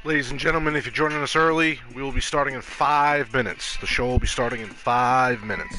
Ladies and gentlemen, if you're joining us early, we will be starting in 5 minutes. The show will be starting in 5 minutes.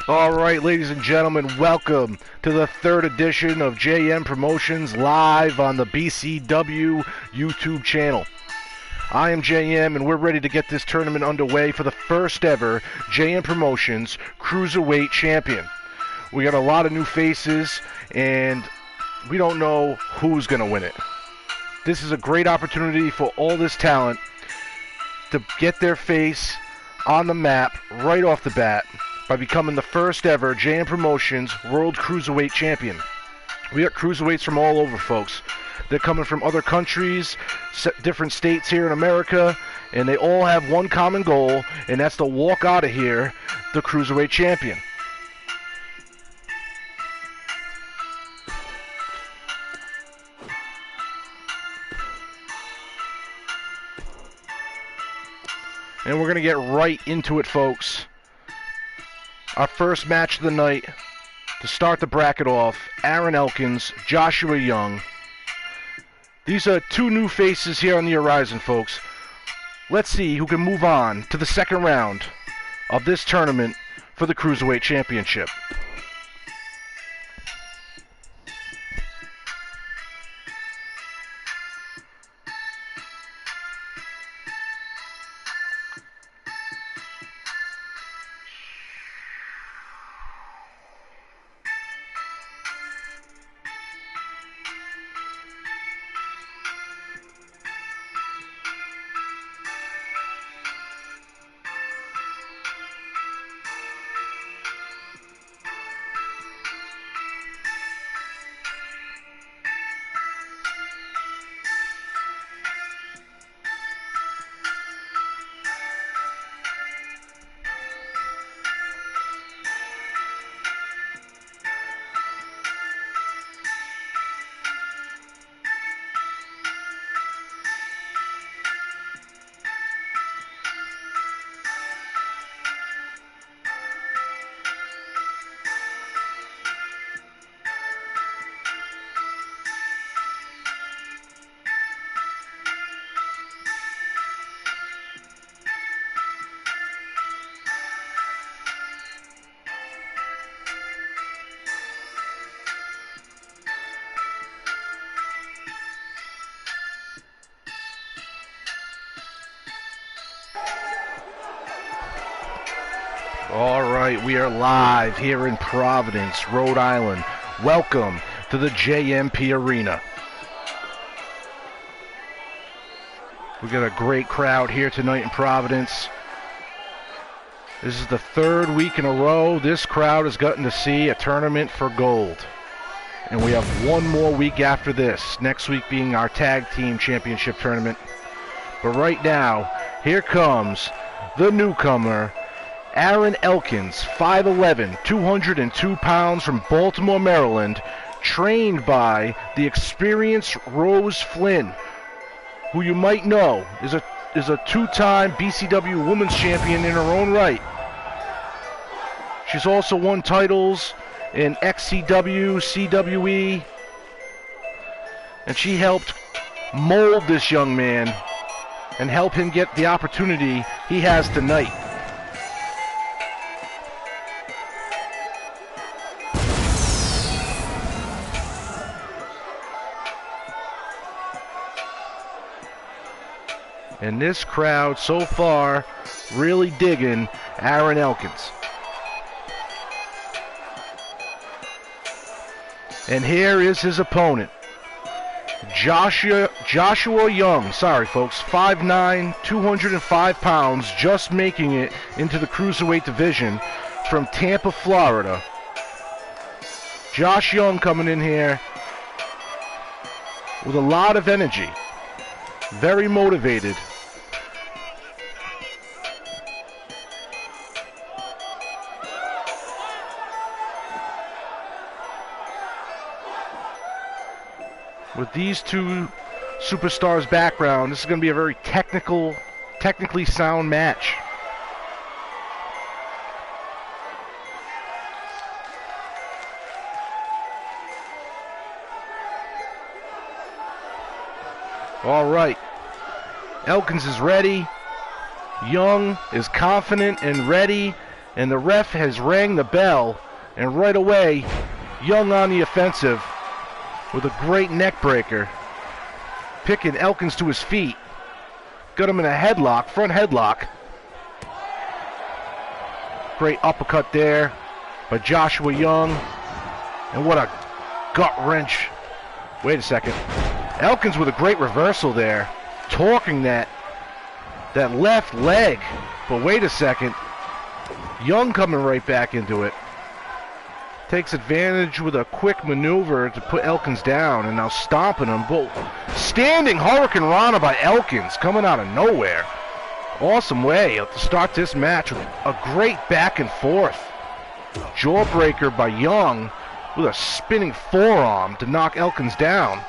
All right, ladies and gentlemen, welcome to the third edition of JM Promotions live on the BCW YouTube channel. I am JM, and we're ready to get this tournament underway for the first ever JM Promotions Cruiserweight Champion. We got a lot of new faces, and we don't know who's going to win it. This is a great opportunity for all this talent to get their face on the map right off the bat by becoming the first ever JM Promotions World Cruiserweight Champion. We got cruiserweights from all over, folks. They're coming from other countries, different states here in America, and they all have one common goal, and that's to walk out of here the Cruiserweight Champion. And we're going to get right into it, folks. Our first match of the night, to start the bracket off, Aaron Elkins, Joshua Young. These are two new faces here on the horizon, folks. Let's see who can move on to the second round of this tournament for the Cruiserweight Championship. All right, we are live here in Providence, Rhode Island. Welcome to the JMP Arena. We got a great crowd here tonight in Providence. This is the third week in a row this crowd has gotten to see a tournament for gold. And we have one more week after this, next week being our tag team championship tournament. But right now, here comes the newcomer, Aaron Elkins, 5'11", 202 pounds, from Baltimore, Maryland, trained by the experienced Rose Flynn, who you might know is a two-time BCW Women's Champion in her own right. She's also won titles in XCW, CWE, and she helped mold this young man and help him get the opportunity he has tonight. And this crowd so far really digging Aaron Elkins. And here is his opponent, Joshua Young. Sorry, folks. 5'9", 205 pounds, just making it into the Cruiserweight division from Tampa, Florida. Josh Young coming in here with a lot of energy. Very motivated. With these two superstars' background, this is going to be a very technically sound match. All right. Elkins is ready. Young is confident and ready. And the ref has rang the bell, and right away, Young on the offensive with a great neck breaker, picking Elkins to his feet. Got him in a headlock, front headlock. Great uppercut there by Joshua Young. And what a gut wrench. Wait a second. Elkins with a great reversal there, torquing that left leg. But wait a second. Young coming right back into it. Takes advantage with a quick maneuver to put Elkins down, and now stomping him. But standing Hurricane Rana by Elkins, coming out of nowhere. Awesome way to start this match with a great back and forth. Jawbreaker by Young with a spinning forearm to knock Elkins down.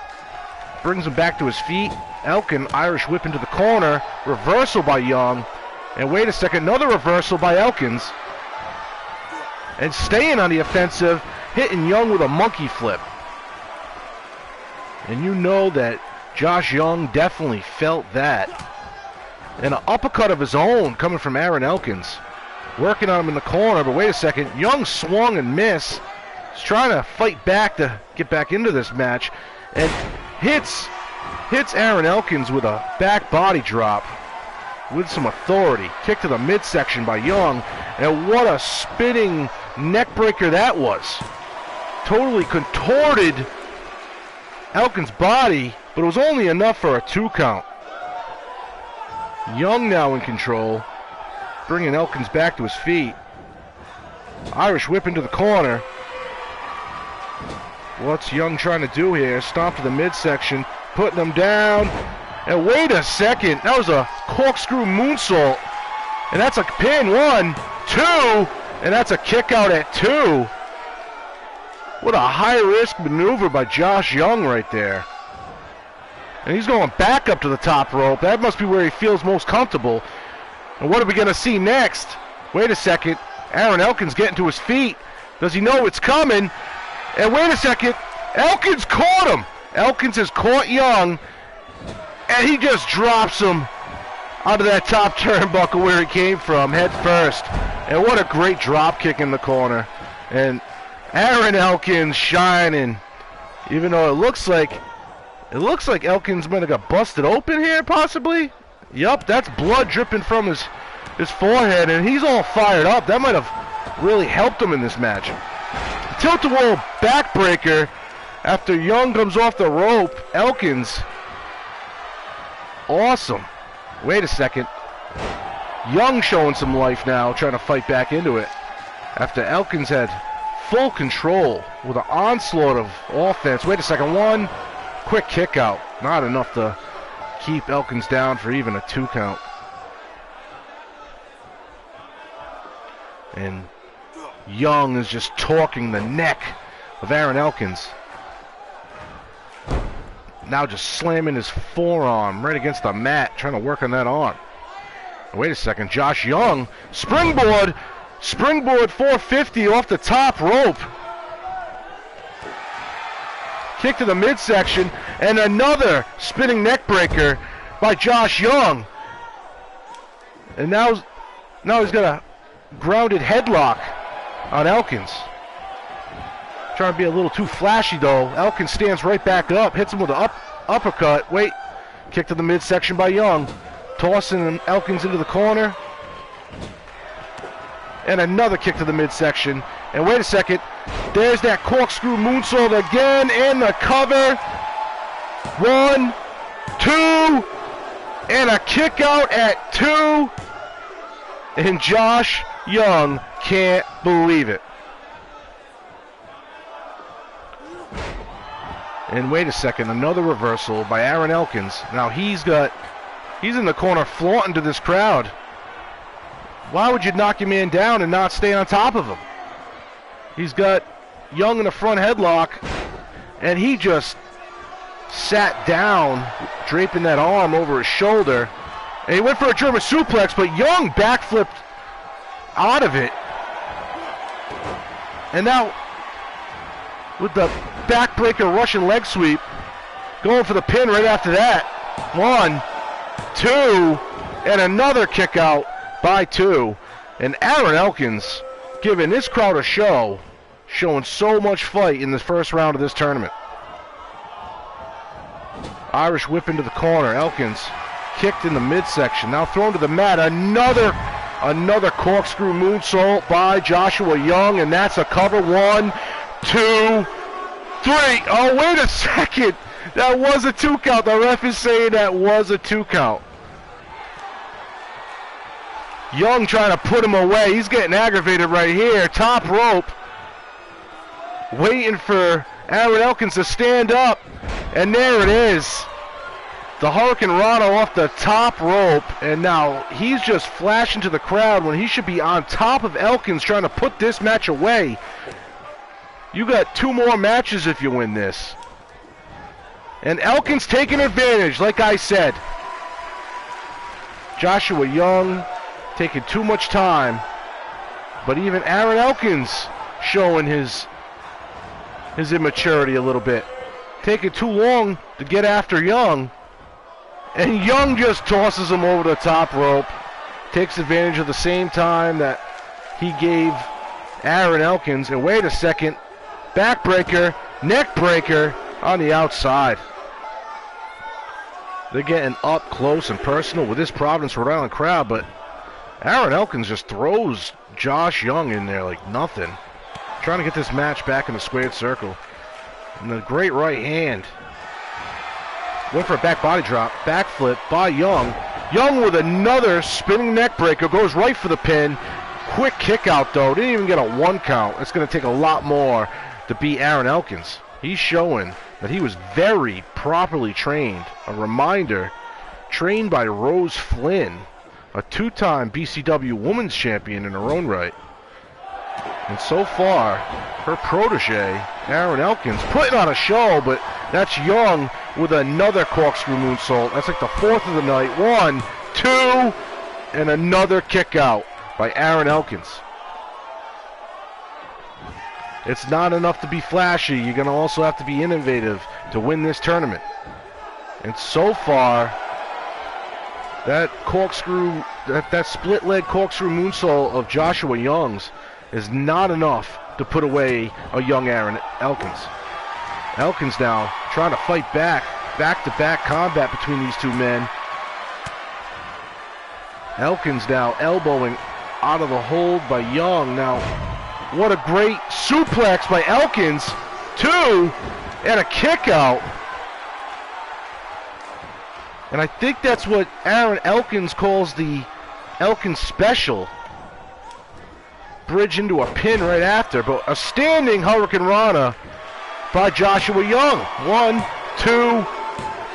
Brings him back to his feet. Elkin, Irish whip into the corner. Reversal by Young. And wait a second, another reversal by Elkins. And staying on the offensive, hitting Young with a monkey flip. And you know that Josh Young definitely felt that. And an uppercut of his own coming from Aaron Elkins. Working on him in the corner, but wait a second. Young swung and missed. He's trying to fight back to get back into this match. And hits Aaron Elkins with a back body drop with some authority. Kick to the midsection by Young. And what a spinning neck breaker that was. Totally contorted Elkins' body, but it was only enough for a 2 count. Young now in control, bringing Elkins back to his feet. Irish whip into the corner. What's Young trying to do here? Stomp to the midsection, putting him down. And wait a second, that was a corkscrew moonsault. And that's a pin, 1, 2, and that's a kick out at 2. What a high-risk maneuver by Josh Young right there. And he's going back up to the top rope. That must be where he feels most comfortable. And what are we going to see next? Wait a second. Aaron Elkins getting to his feet. Does he know it's coming? And wait a second. Elkins caught him. Elkins has caught Young. And he just drops him out of that top turnbuckle where he came from, head first. And what a great drop kick in the corner. And Aaron Elkins shining. Even though it looks like Elkins might have got busted open here, possibly. Yup, that's blood dripping from his forehead, and he's all fired up. That might have really helped him in this match. Tilt-a-whirl backbreaker after Young comes off the rope. Elkins. Awesome. Wait a second. Young showing some life now, trying to fight back into it. After Elkins had full control with an onslaught of offense. Wait a second. 1. Quick kick out. Not enough to keep Elkins down for even a 2 count. And Young is just torquing the neck of Aaron Elkins. Now just slamming his forearm right against the mat, trying to work on that arm. Wait a second. Josh Young. Springboard 450 off the top rope. Kick to the midsection, and another spinning neck breaker by Josh Young. And now he's got a grounded headlock on Elkins. Trying to be a little too flashy though. Elkins stands right back up, hits him with an uppercut. Wait, kick to the midsection by Young. Tossing Elkins into the corner. And another kick to the midsection. And wait a second. There's that corkscrew moonsault again in the cover. 1, 2, and a kick out at 2. And Josh Young can't believe it. And wait a second, another reversal by Aaron Elkins. Now he's in the corner flaunting to this crowd. Why would you knock your man down and not stay on top of him? He's got Young in a front headlock, and he just sat down, draping that arm over his shoulder. And he went for a German suplex, but Young backflipped out of it. And now, with the backbreaker Russian leg sweep, going for the pin right after that. 1, 2, and another kick out by 2. And Aaron Elkins giving this crowd a show, showing so much fight in the first round of this tournament. Irish whip into the corner. Elkins kicked in the midsection. Now thrown to the mat. Another corkscrew moonsault by Joshua Young, and that's a cover. 1, 2, 3. Oh, wait a second. That was a 2 count. The ref is saying that was a 2 count. Young trying to put him away. He's getting aggravated right here. Top rope. Waiting for Aaron Elkins to stand up. And there it is. The Hurricane Rana off the top rope. And now he's just flashing to the crowd when he should be on top of Elkins trying to put this match away. You got 2 more matches if you win this. And Elkins taking advantage, like I said. Joshua Young taking too much time. But even Aaron Elkins showing his immaturity a little bit. Taking too long to get after Young. And Young just tosses him over the top rope. Takes advantage of the same time that he gave Aaron Elkins. And wait a second. Backbreaker, neck breaker on the outside. They're getting up close and personal with this Providence, Rhode Island crowd, but Aaron Elkins just throws Josh Young in there like nothing. Trying to get this match back in the squared circle. And a great right hand. Went for a back body drop. Backflip by Young. Young with another spinning neck breaker. Goes right for the pin. Quick kick out though. Didn't even get a 1 count. It's going to take a lot more to beat Aaron Elkins. He's showing that he was very properly trained. A reminder, trained by Rose Flynn, a 2-time BCW Women's Champion in her own right. And so far, her protege, Aaron Elkins, putting on a show, but that's Young with another corkscrew moonsault. That's like the 4th of the night. 1, 2, and another kick out by Aaron Elkins. It's not enough to be flashy. You're going to also have to be innovative to win this tournament. And so far, that corkscrew, that split leg corkscrew moonsault of Joshua Young's is not enough to put away a young Aaron Elkins. Elkins now trying to fight back-to-back combat between these two men. Elkins now elbowing out of the hold by Young. Now, what a great suplex by Elkins. 2, and a kick out. And I think that's what Aaron Elkins calls the Elkins special. Bridge into a pin right after, but a standing Hurricane Rana by Joshua Young. 1, 2,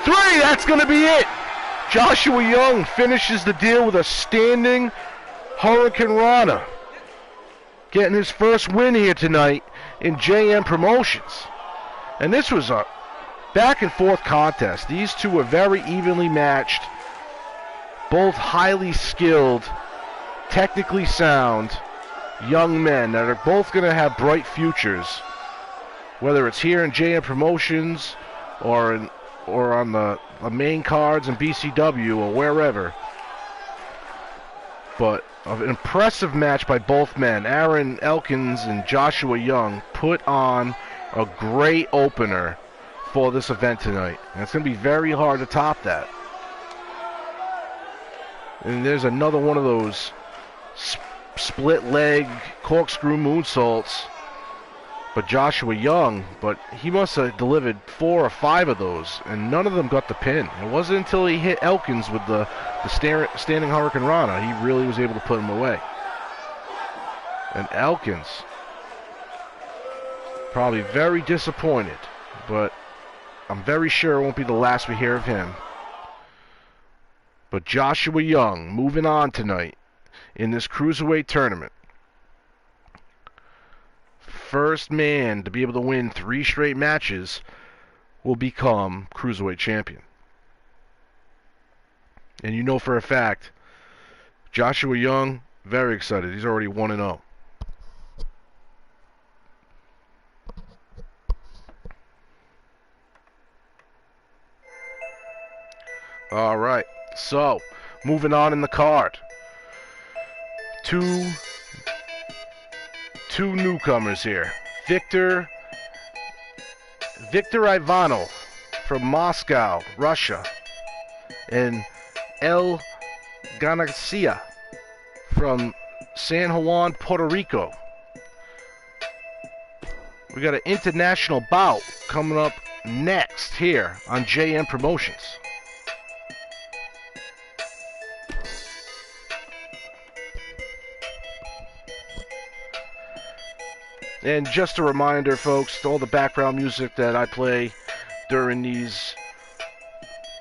3, that's going to be it. Joshua Young finishes the deal with a standing Hurricane Rana. Getting his first win here tonight in JM Promotions. And this was a back and forth contest. These two were very evenly matched. Both highly skilled, technically sound young men that are both going to have bright futures. Whether it's here in JM Promotions or on the main cards in BCW or wherever. But an impressive match by both men. Aaron Elkins and Joshua Young put on a great opener for this event tonight. And it's going to be very hard to top that. And there's another one of those split leg corkscrew moonsaults. But Joshua Young, he must have delivered 4 or 5 of those, and none of them got the pin. It wasn't until he hit Elkins with the standing Hurricane Rana he really was able to put him away. And Elkins, probably very disappointed, but I'm very sure it won't be the last we hear of him. But Joshua Young moving on tonight in this Cruiserweight tournament. First man to be able to win 3 straight matches will become Cruiserweight champion. And you know for a fact, Joshua Young, very excited. He's already 1-0. All right, so moving on in the card. two newcomers here. Viktor Ivanov from Moscow, Russia, and Elkins from San Juan, Puerto Rico. We got an international bout coming up next here on JM Promotions. And just a reminder, folks, all the background music that I play during these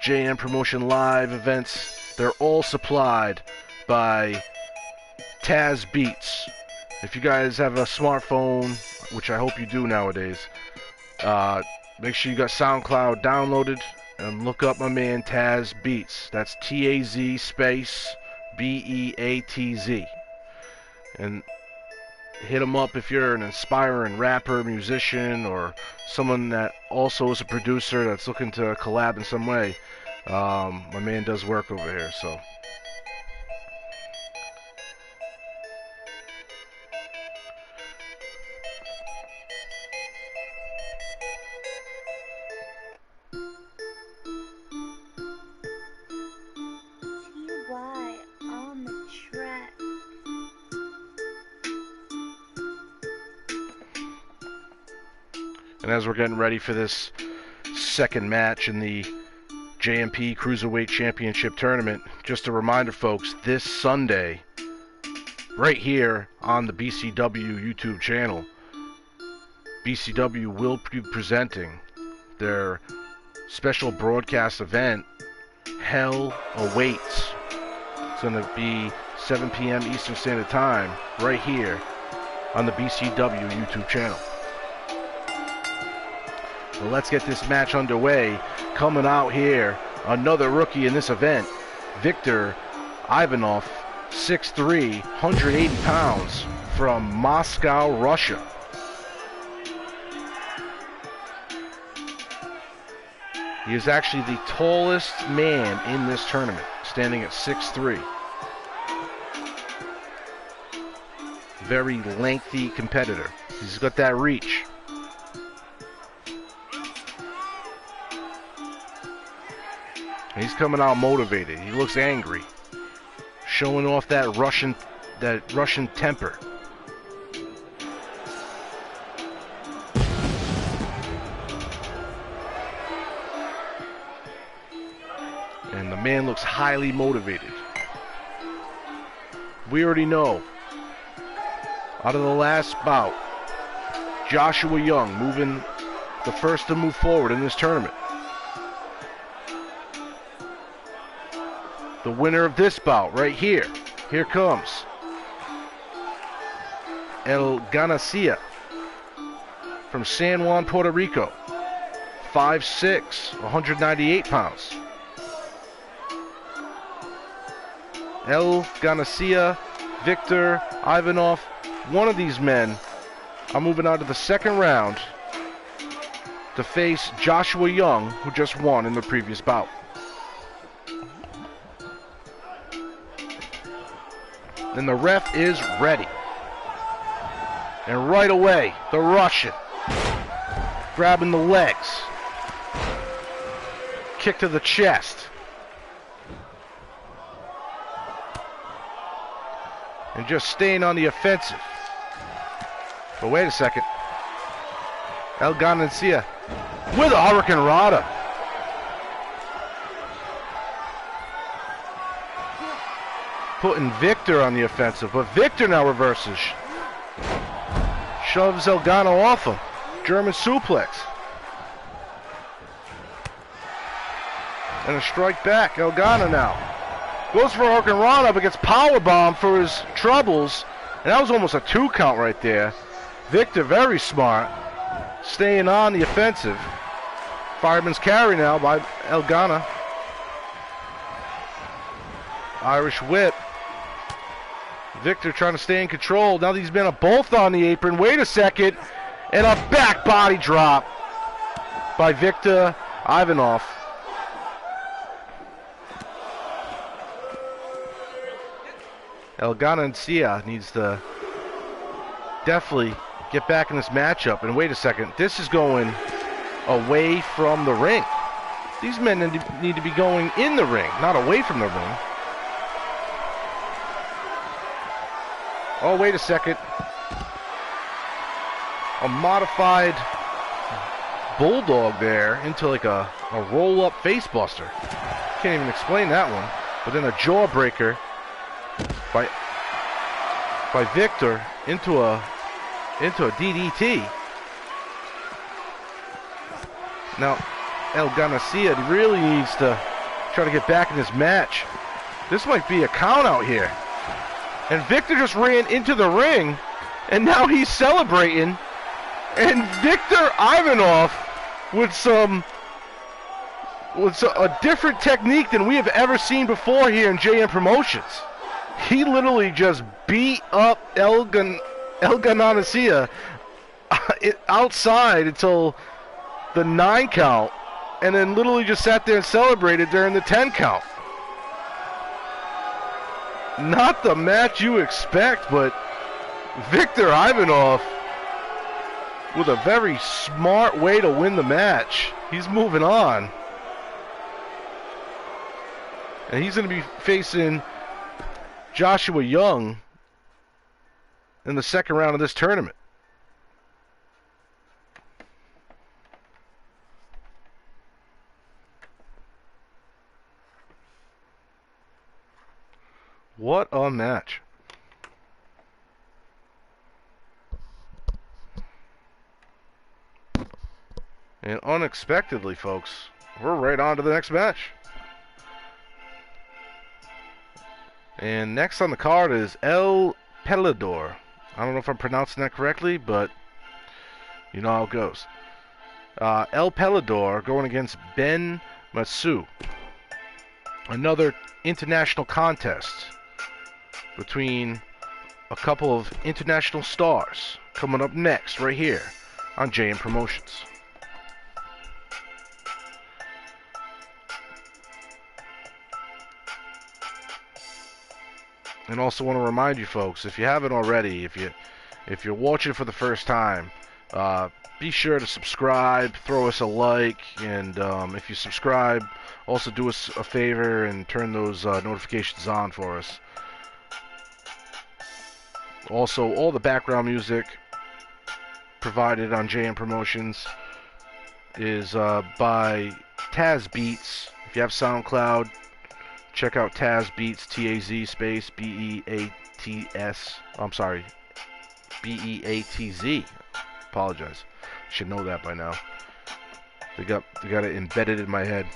JM Promotion Live events, they're all supplied by Taz Beats. If you guys have a smartphone, which I hope you do nowadays, make sure you got SoundCloud downloaded and look up my man Taz Beats. That's T-A-Z space B-E-A-T-Z. And hit him up if you're an aspiring rapper, musician, or someone that also is a producer that's looking to collab in some way. My man does work over here, so. On the track. And as we're getting ready for this second match in the JMP Cruiserweight Championship Tournament, just a reminder, folks, this Sunday, right here on the BCW YouTube channel, BCW will be presenting their special broadcast event, Hell Awaits. It's going to be 7 p.m. Eastern Standard Time, right here on the BCW YouTube channel. Well, let's get this match underway. Coming out here, another rookie in this event, Viktor Ivanov, 6'3", 180 pounds, from Moscow, Russia. He is actually the tallest man in this tournament, standing at 6'3". Very lengthy competitor. He's got that reach. He's coming out motivated. He looks angry, showing off that Russian temper. And the man looks highly motivated. We already know, out of the last bout, Joshua Young moving the first to move forward in this tournament. The winner of this bout right here. Here comes Elkins from San Juan, Puerto Rico. 5'6", 198 pounds. Elkins, Viktor Ivanov. One of these men are moving on to the second round to face Joshua Young, who just won in the previous bout. And the ref is ready. And right away, the Russian grabbing the legs. Kick to the chest. And just staying on the offensive. But wait a second. Elkins with a Hurricane Rana. Putting Viktor on the offensive, but Viktor now reverses. Shoves Elkins off him. German suplex. And a strike back. Elkins now goes for a Hurricane Rana, but gets powerbombed for his troubles. And that was almost a 2 count right there. Viktor very smart, staying on the offensive. Fireman's carry now by Elkins. Irish whip. Viktor trying to stay in control. Now these men are both on the apron. Wait a second. And a back body drop by Viktor Ivanov. Elkins needs to definitely get back in this matchup. And wait a second, this is going away from the ring. These men need to be going in the ring, not away from the ring. Oh, wait a second. A modified bulldog there into like a roll-up face buster. Can't even explain that one. But then a jawbreaker by Viktor into a DDT. Now, Elkins really needs to try to get back in this match. This might be a count out here. And Viktor just ran into the ring, and now he's celebrating. And Viktor Ivanov with a different technique than we have ever seen before here in JM Promotions. He literally just beat up Elkins outside until the 9 count, and then literally just sat there and celebrated during the 10 count. Not the match you expect, but Viktor Ivanov with a very smart way to win the match. He's moving on. And he's going to be facing Joshua Young in the second round of this tournament. What a match. And unexpectedly, folks, we're right on to the next match. And next on the card is El Pelador. I don't know if I'm pronouncing that correctly, but you know how it goes. El Pelador going against Ben Masu. Another international contest between a couple of international stars coming up next right here on JM Promotions. And also want to remind you folks, if you haven't already, if you're watching for the first time, be sure to subscribe, throw us a like, and if you subscribe, also do us a favor and turn those notifications on for us. Also, all the background music provided on JM Promotions is by Taz Beats. If you have SoundCloud, check out Taz Beats, T-A-Z space B-E-A-T-S. I'm sorry, B-E-A-T-Z. Apologize. Should know that by now. They got it embedded in my head.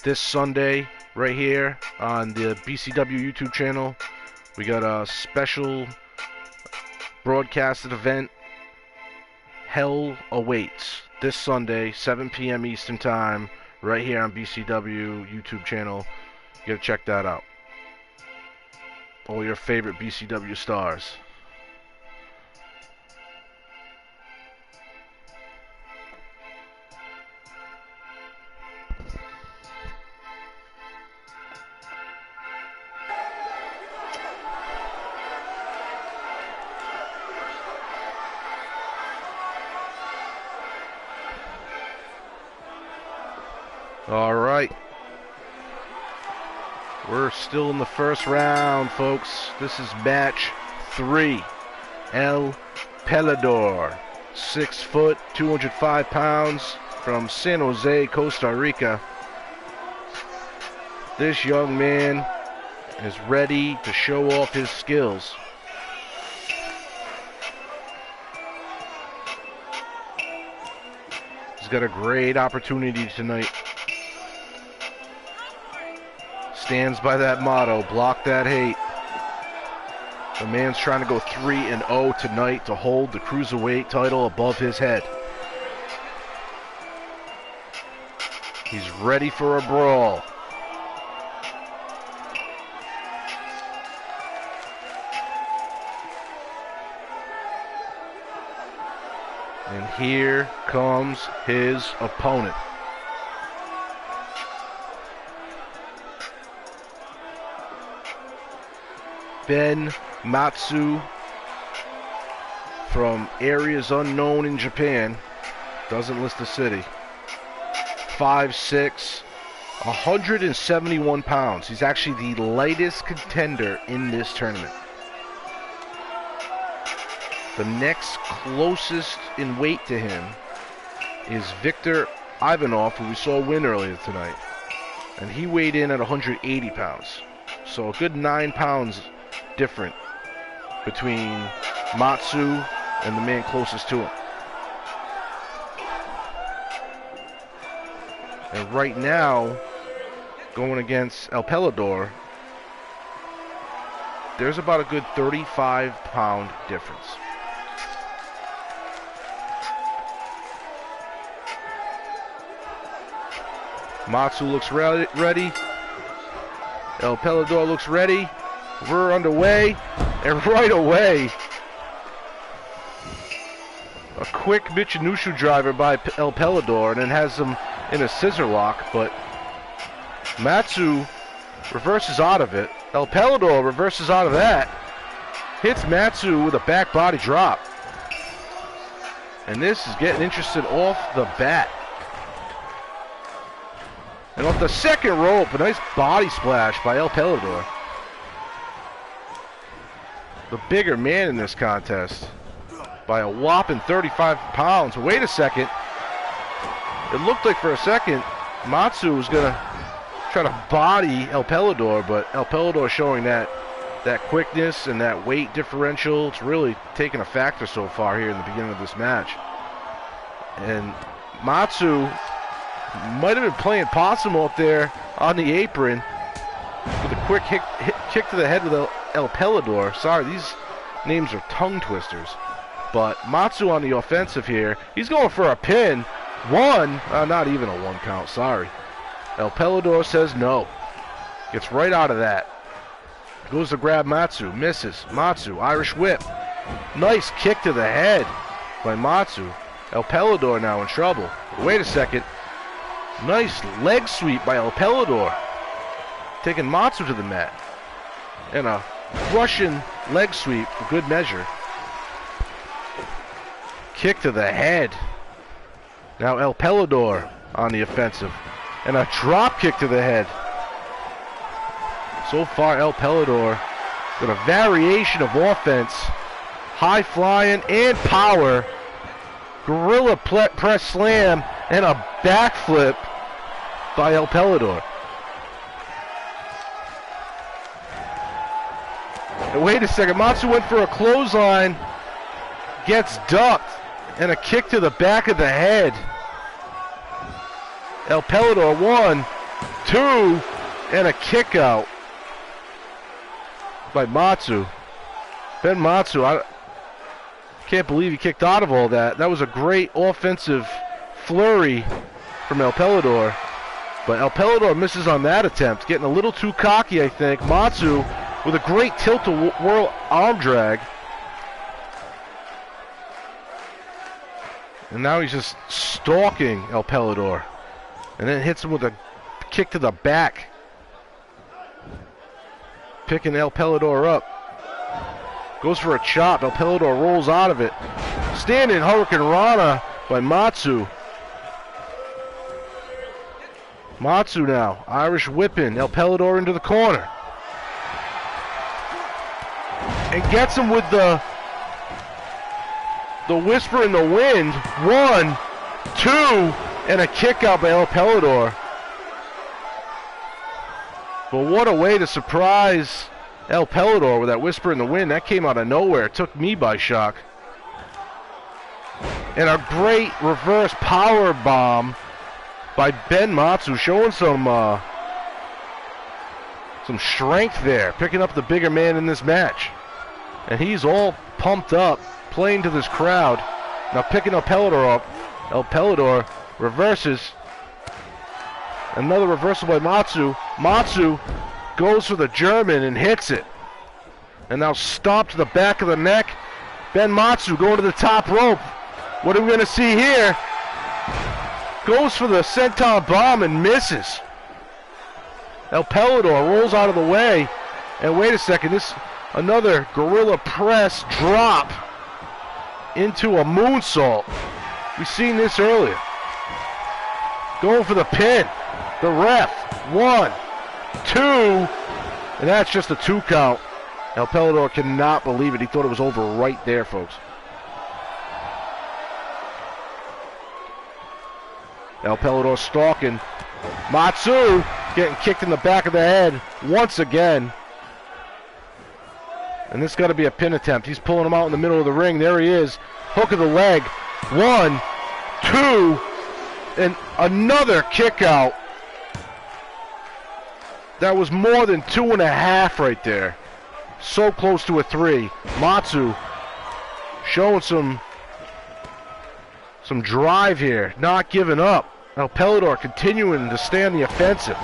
This Sunday, right here on the BCW YouTube channel, we got a special broadcasted event. Hell Awaits. This Sunday, 7 p.m. Eastern Time, right here on BCW YouTube channel. You gotta check that out. All your favorite BCW stars. All right. We're still in the first round, folks. This is match 3. El Pelador, 6 foot, 205 pounds, from San Jose, Costa Rica. This young man is ready to show off his skills. He's got a great opportunity tonight. Stands by that motto, block that hate. The man's trying to go 3-0 tonight to hold the Cruiserweight title above his head. He's ready for a brawl. And here comes his opponent. Ben Matsu from areas unknown in Japan. Doesn't list the city. 5'6", 171 pounds. He's actually the lightest contender in this tournament. The next closest in weight to him is Viktor Ivanov, who we saw win earlier tonight. And he weighed in at 180 pounds. So a good 9 pounds different between Matsu and the man closest to him. And right now, going against El Pelador, there's about a good 35-pound difference. Matsu looks ready. El Pelador looks ready. We're underway. And right away, a quick Michinushu driver by El Pelador, and then has him in a scissor lock, but Matsu reverses out of it. El Pelador reverses out of that. Hits Matsu with a back body drop. And this is getting interested off the bat. And off the second rope, a nice body splash by El Pelador. The bigger man in this contest by a whopping 35 pounds. Wait a second. It looked like for a second Matsu was going to try to body El Pelador, but El Pelador showing that quickness and that weight differential. It's really taken a factor so far here in the beginning of this match. And Matsu might have been playing possum up there on the apron with a quick kick to the head with El Pelador. Sorry, these names are tongue twisters. But Matsu on the offensive here. He's going for a pin. One, not even a one count, sorry. El Pelador says no. Gets right out of that. Goes to grab Matsu, misses. Matsu, Irish whip. Nice kick to the head by Matsu. El Pelador now in trouble. Wait a second. Nice leg sweep by El Pelador. Taking Matsu to the mat. And a Russian leg sweep for good measure. Kick to the head. Now El Pelador on the offensive. And a drop kick to the head. So far, El Pelador with a variation of offense. High flying and power. Gorilla press slam and a backflip by El Pelador. And wait a second, Matsu went for a clothesline. Gets ducked. And a kick to the back of the head. El Pelador, 1, 2, and a kick out by Matsu. Ben Matsu, I can't believe he kicked out of all that. That was a great offensive flurry from El Pelador. But El Pelador misses on that attempt, getting a little too cocky, I think. Matsu with a great tilt-a-whirl arm drag. And now he's just stalking El Pelador. And then hits him with a kick to the back. Picking El Pelador up. Goes for a chop. El Pelador rolls out of it. Standing Hurricane Rana by Matsu. Matsu now. Irish whipping El Pelador into the corner. And gets him with the whisper in the wind. 1, 2, and a kick out by El Pelador. But what a way to surprise El Pelador with that whisper in the wind. That came out of nowhere. It took me by shock. And a great reverse power bomb by Ben Matsu, showing some strength there, picking up the bigger man in this match. And he's all pumped up, playing to this crowd. Now picking El Pelador up. El Pelador reverses. Another reversal by Matsu. Matsu goes for the German and hits it. And now stomp to the back of the neck. Ben Matsu going to the top rope. What are we going to see here? Goes for the senton bomb and misses. El Pelador rolls out of the way. And wait a second, this Another gorilla press drop into a moonsault. We've seen this earlier. Going for the pin. The ref. 1, 2, and that's just a 2 count. El Pelador cannot believe it. He thought it was over right there, folks. El Pelador stalking. Matsu getting kicked in the back of the head once again. And this got to be a pin attempt. He's pulling him out in the middle of the ring. There he is. Hook of the leg. 1, 2, and another kick out. That was more than 2.5 right there. So close to a 3. Matsu showing some drive here, not giving up. El Pelador continuing to stay on the offensive.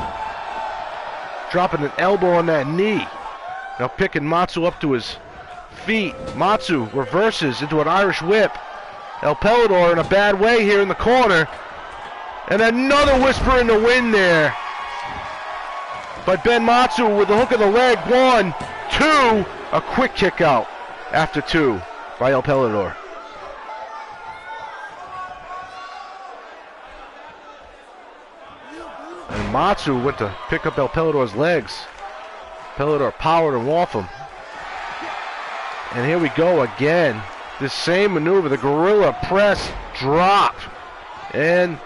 Dropping an elbow on that knee. Now picking Matsu up to his feet. Matsu reverses into an Irish whip. El Pelador in a bad way here in the corner. And another whisper in the wind there by Ben Matsu with the hook of the leg. 1, 2, a quick kick out after 2 by El Pelador. And Matsu went to pick up El Pelador's legs. Pelador powered him off him. And here we go again. This same maneuver, the gorilla press drop. And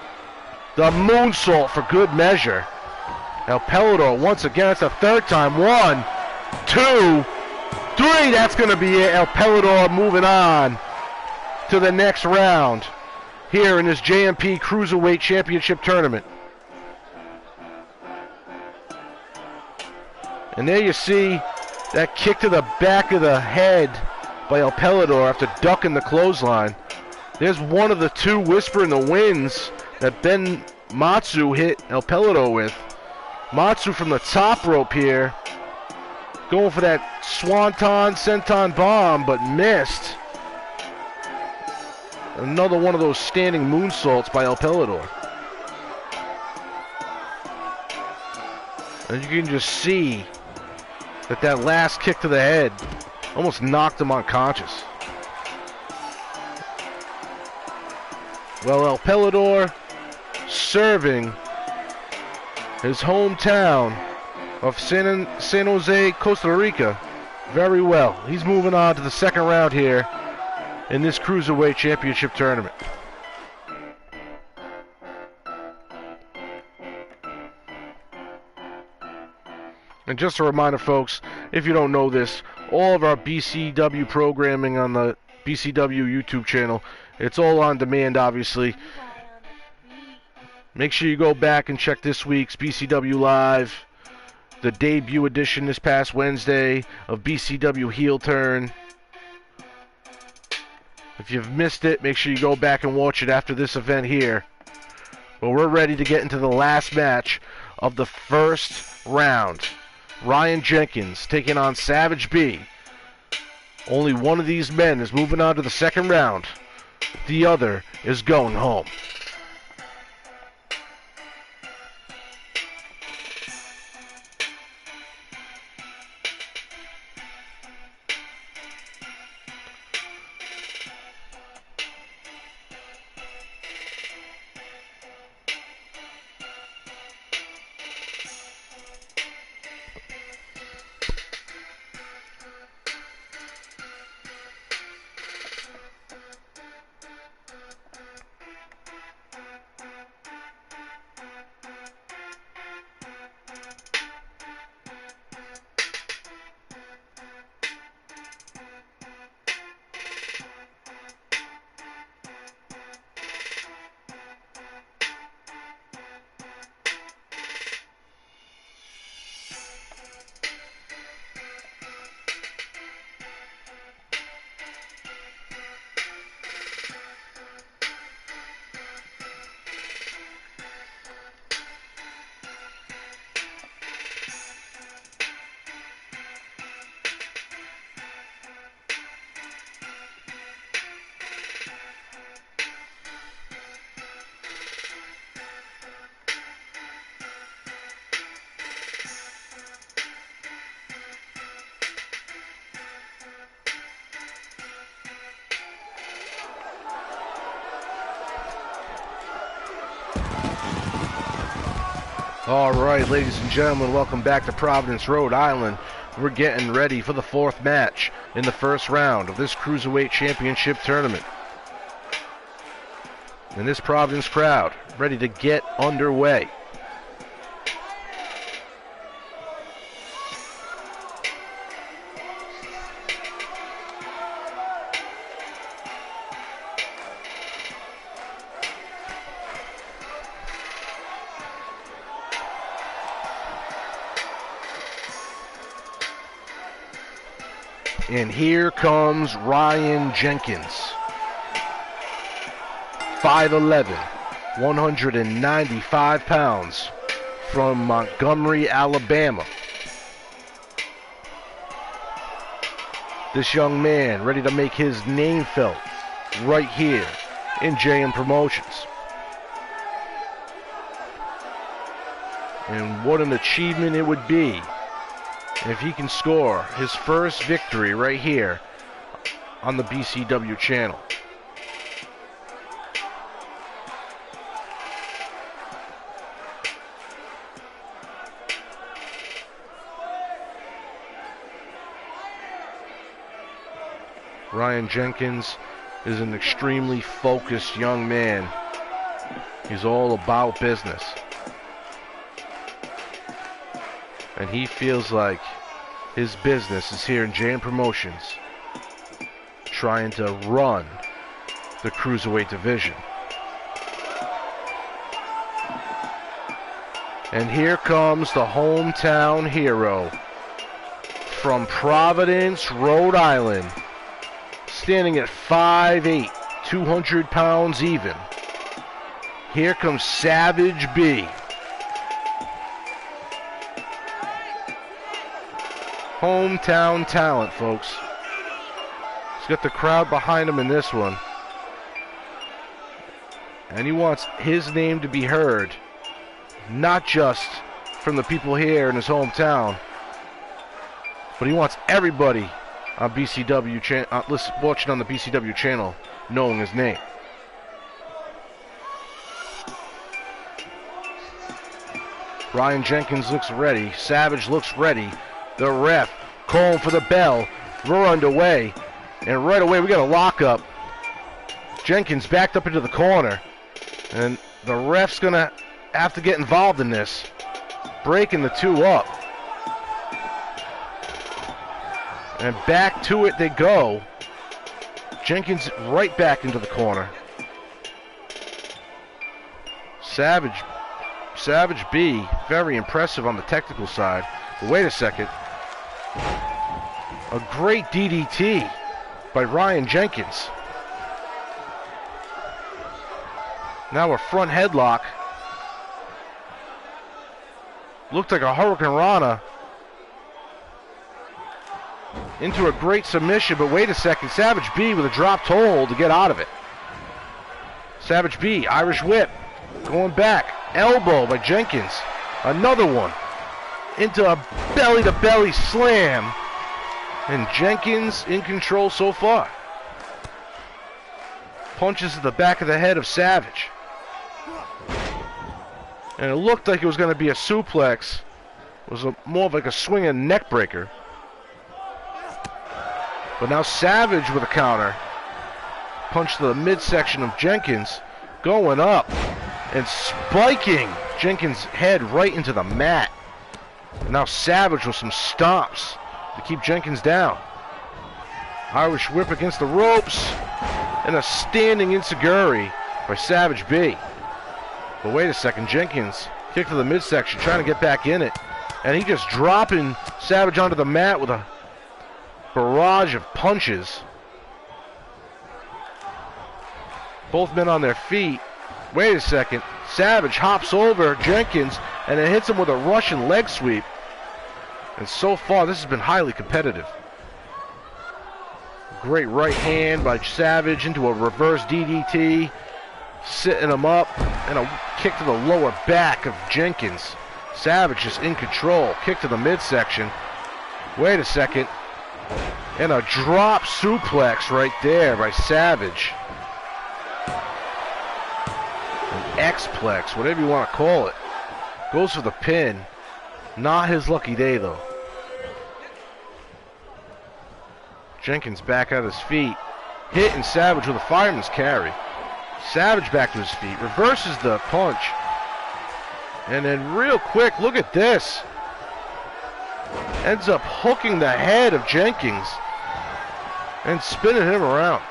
the moonsault for good measure. El Pelador once again, it's the 3rd time. 1, 2, 3, that's going to be it. El Pelador moving on to the next round here in this JMP Cruiserweight Championship Tournament. And there you see that kick to the back of the head by El Pelador after ducking the clothesline. There's one of the 2 whisper in the winds that Ben Matsu hit El Pelador with. Matsu from the top rope here, going for that swanton senton bomb, but missed. Another one of those standing moonsaults by El Pelador. And you can just see that last kick to the head almost knocked him unconscious. Well, El Pelador serving his hometown of San Jose, Costa Rica very well. He's moving on to the 2nd round here in this Cruiserweight Championship Tournament. And just a reminder, folks, if you don't know this, all of our BCW programming on the BCW YouTube channel, it's all on demand, obviously. Make sure you go back and check this week's BCW Live, the debut edition this past Wednesday of BCW Heel Turn. If you've missed it, make sure you go back and watch it after this event here. But we're ready to get into the last match of the 1st round. Ryan Jenkins taking on Savage B. Only one of these men is moving on to the 2nd round. The other is going home. All right, ladies and gentlemen, welcome back to Providence, Rhode Island. We're getting ready for the fourth match in the first round of this Cruiserweight Championship tournament. And this Providence crowd ready to get underway. And here comes Ryan Jenkins, 5'11", 195 pounds, from Montgomery, Alabama. This young man ready to make his name felt right here in JM Promotions. And what an achievement it would be if he can score his first victory right here on the BCW channel. Ryan Jenkins is an extremely focused young man. He's all about business. And he feels like his business is here in JM Promotions, trying to run the Cruiserweight division. And here comes the hometown hero from Providence, Rhode Island, standing at 5'8", 200 pounds even. Here comes Savage B. Hometown talent, folks. He's got the crowd behind him in this one. And he wants his name to be heard, not just from the people here in his hometown, but he wants everybody on BCW watching on the BCW channel knowing his name. Ryan Jenkins looks ready. Savage looks ready. The ref calling for the bell. We're underway. And right away we got a lockup. Jenkins backed up into the corner. And the ref's going to have to get involved in this. Breaking the two up. And back to it they go. Jenkins right back into the corner. Savage B, very impressive on the technical side. But wait a second. A great DDT by Ryan Jenkins. Now a front headlock. Looked like a Hurricane Rana into a great submission, but wait a second. Savage B with a dropped hold to get out of it. Savage B, Irish whip, going back. Elbow by Jenkins. Another one. Into a belly-to-belly slam. And Jenkins in control so far. Punches to the back of the head of Savage. And it looked like it was going to be a suplex. It was more of like a swinging neck breaker. But now Savage with a counter. Punch to the midsection of Jenkins. Going up. And spiking Jenkins' head right into the mat. And now Savage with some stomps to keep Jenkins down. Irish whip against the ropes. And a standing enziguri by Savage B. But wait a second. Jenkins kick to the midsection, trying to get back in it. And he just dropping Savage onto the mat with a barrage of punches. Both men on their feet. Wait a second. Savage hops over Jenkins and then hits him with a Russian leg sweep. And so far, this has been highly competitive. Great right hand by Savage into a reverse DDT. Sitting him up. And a kick to the lower back of Jenkins. Savage is in control. Kick to the midsection. Wait a second. And a drop suplex right there by Savage. An X-plex, whatever you want to call it. Goes for the pin. Not his lucky day, though. Jenkins back at his feet. Hitting Savage with a fireman's carry. Savage back to his feet. Reverses the punch. And then real quick, look at this. Ends up hooking the head of Jenkins. And spinning him around.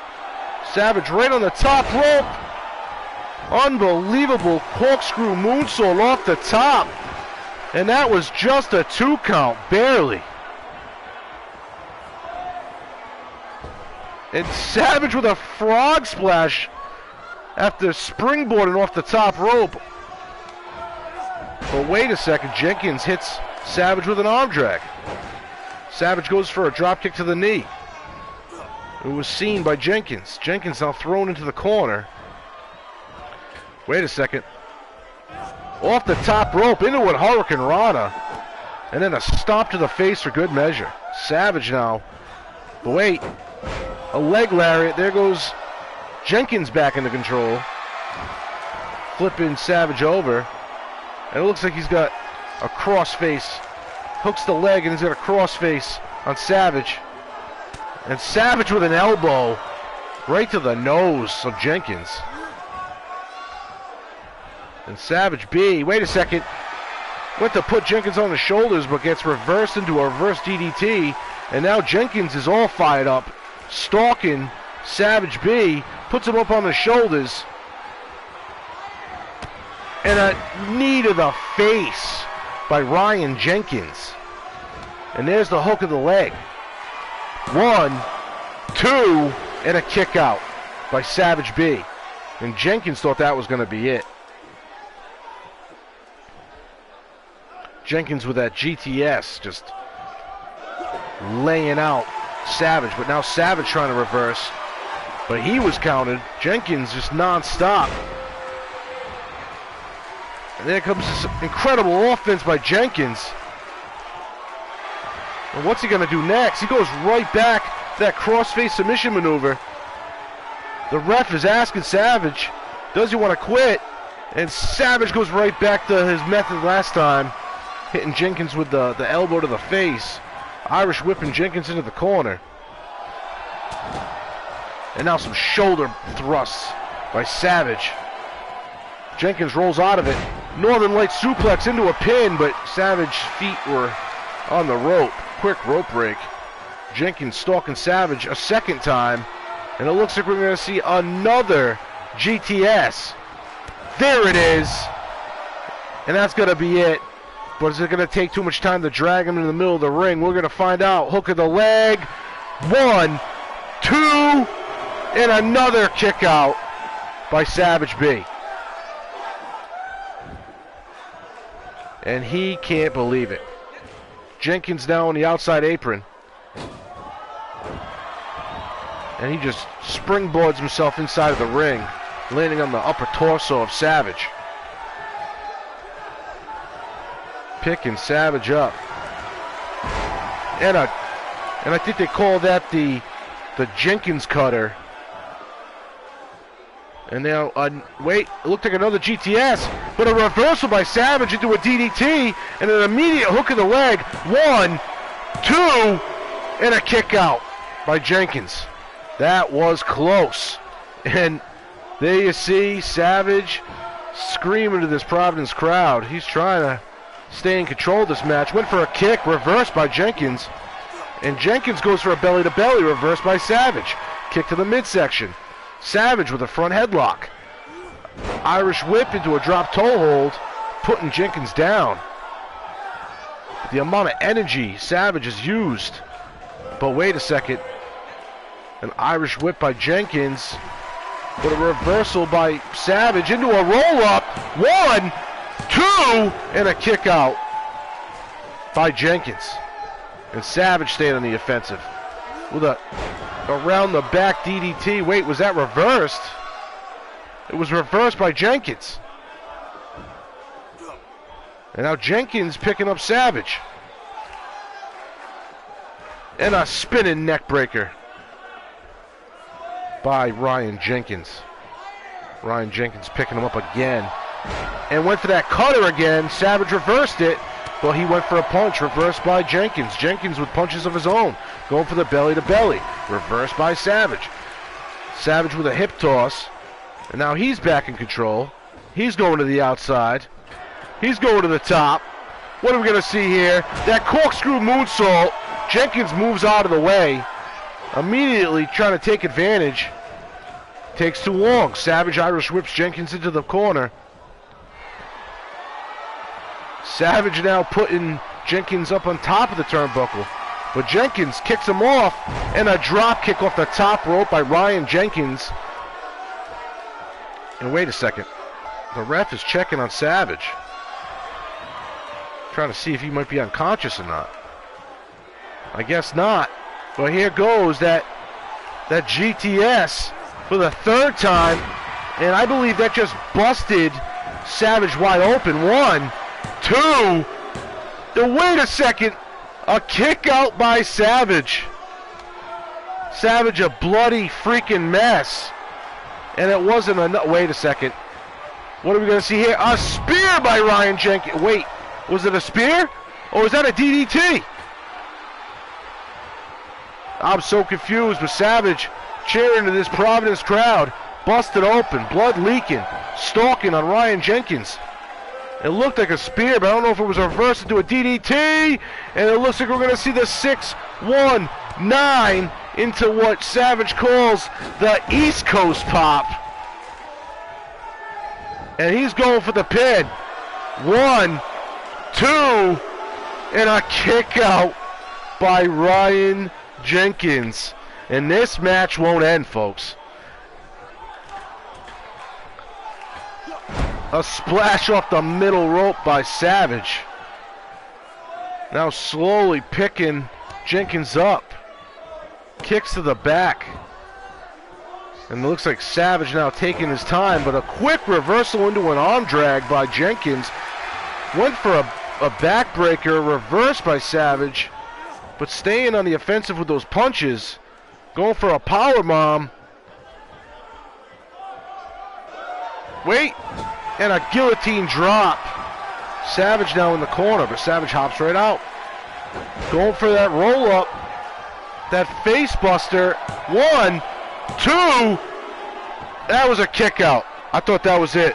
Savage right on the top rope. Unbelievable corkscrew moonsault off the top. And that was just a 2 count, barely. And Savage with a frog splash after springboarding off the top rope. But wait a second, Jenkins hits Savage with an arm drag. Savage goes for a drop kick to the knee. It was seen by Jenkins. Jenkins now thrown into the corner. Wait a second. Off the top rope into a Hurricane Rana. And then a stomp to the face for good measure. Savage now. But wait. A leg lariat. There goes Jenkins back into control. Flipping Savage over. And it looks like he's got a crossface. Hooks the leg and he's got a crossface on Savage. And Savage with an elbow right to the nose of Jenkins. And Savage B, wait a second, went to put Jenkins on the shoulders but gets reversed into a reverse DDT. And now Jenkins is all fired up, stalking Savage B, puts him up on the shoulders. And a knee to the face by Ryan Jenkins. And there's the hook of the leg. 1, 2, and a kick out by Savage B. And Jenkins thought that was going to be it. Jenkins with that GTS just laying out Savage. But now Savage trying to reverse. But he was counted. Jenkins just non-stop. And there comes this incredible offense by Jenkins. And what's he going to do next? He goes right back to that crossface submission maneuver. The ref is asking Savage, does he want to quit? And Savage goes right back to his method last time, hitting Jenkins with the elbow to the face. Irish whipping Jenkins into the corner. And now some shoulder thrusts by Savage. Jenkins rolls out of it. Northern Light suplex into a pin, but Savage's feet were on the rope. Quick rope break. Jenkins stalking Savage a second time. And it looks like we're going to see another GTS. There it is. And that's going to be it. But is it going to take too much time to drag him into the middle of the ring? We're going to find out. Hook of the leg. 1, 2, and another kick out by Savage B. And he can't believe it. Jenkins now on the outside apron. And he just springboards himself inside of the ring, landing on the upper torso of Savage. Picking Savage up. And I think they call that the Jenkins cutter. And now, wait, it looked like another GTS, but a reversal by Savage into a DDT, and an immediate hook of the leg. 1, 2, and a kick out by Jenkins. That was close. And there you see Savage screaming to this Providence crowd. He's trying to stay in control of this match. Went for a kick, reversed by Jenkins. And Jenkins goes for a belly-to-belly, reversed by Savage. Kick to the midsection. Savage with a front headlock. Irish whip into a drop toe hold, putting Jenkins down. The amount of energy Savage has used. But wait a second. An Irish whip by Jenkins. But a reversal by Savage into a roll-up. 1, 2, and a kick out by Jenkins. And Savage stayed on the offensive with a around the back DDT. Wait, was that reversed? It was reversed by Jenkins. And now Jenkins picking up Savage. And a spinning neck breaker by Ryan Jenkins. Ryan Jenkins picking him up again. and went for that cutter again. Savage reversed it, but he went for a punch, reversed by Jenkins. Jenkins with punches of his own, going for the belly-to-belly, reversed by Savage. Savage with a hip toss, and now he's back in control. He's going to the outside. He's going to the top. What are we going to see here? That corkscrew moonsault. Jenkins moves out of the way, immediately trying to take advantage. Takes too long. Savage Irish whips Jenkins into the corner. Savage now putting Jenkins up on top of the turnbuckle. But Jenkins kicks him off, and a drop kick off the top rope by Ryan Jenkins. And wait a second. The ref is checking on Savage, trying to see if he might be unconscious or not. I guess not. But here goes that GTS for the third time. And I believe that just busted Savage wide open. 1, 2. Wait a second. A kick out by Savage. Savage a bloody freaking mess. And it wasn't enough. Wait a second. What are we going to see here? A spear by Ryan Jenkins. Wait, was it a spear? Or was that a DDT? I'm so confused with Savage cheering to this Providence crowd. Busted open, blood leaking, stalking on Ryan Jenkins. It looked like a spear, but I don't know if it was reversed into a DDT. And it looks like we're going to see the 6-1-9 into what Savage calls the East Coast pop. And he's going for the pin. 1, 2, and a kick out by Ryan Jenkins. And this match won't end, folks. A splash off the middle rope by Savage. Now slowly picking Jenkins up. Kicks to the back. And it looks like Savage now taking his time, but a quick reversal into an arm drag by Jenkins. Went for a backbreaker, reversed by Savage, but staying on the offensive with those punches. Going for a powerbomb. Wait, and a guillotine drop. Savage now in the corner, but Savage hops right out. Going for that roll-up. That face buster. 1, 2. That was a kick out. I thought that was it.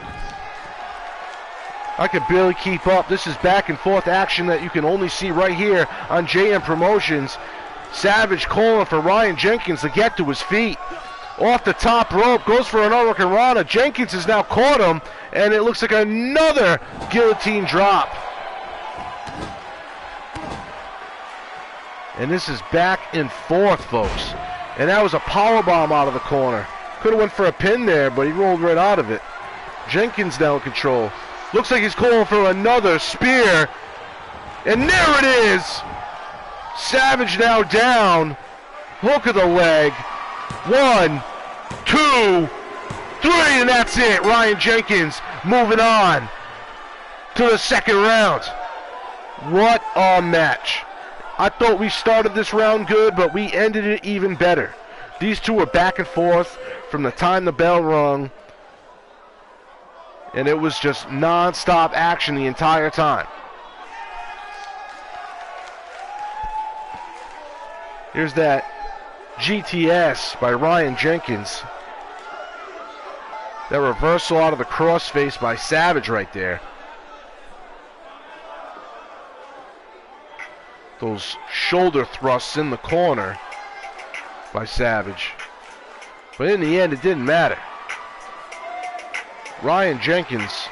I could barely keep up. This is back and forth action that you can only see right here on JM Promotions. Savage calling for Ryan Jenkins to get to his feet. Off the top rope, goes for an Hurricanrana. Jenkins has now caught him, and it looks like another guillotine drop. And this is back and forth, folks. And that was a powerbomb out of the corner. Could have went for a pin there, but he rolled right out of it. Jenkins now in control. Looks like he's calling for another spear. And there it is. Savage now down. Hook of the leg. 1, 2, 3, and that's it. Ryan Jenkins moving on to the second round. What a match. I thought we started this round good, but we ended it even better. These two were back and forth from the time the bell rung, and it was just non-stop action the entire time. Here's that GTS by Ryan Jenkins. That reversal out of the crossface by Savage right there. Those shoulder thrusts in the corner by Savage. But in the end, it didn't matter. Ryan Jenkins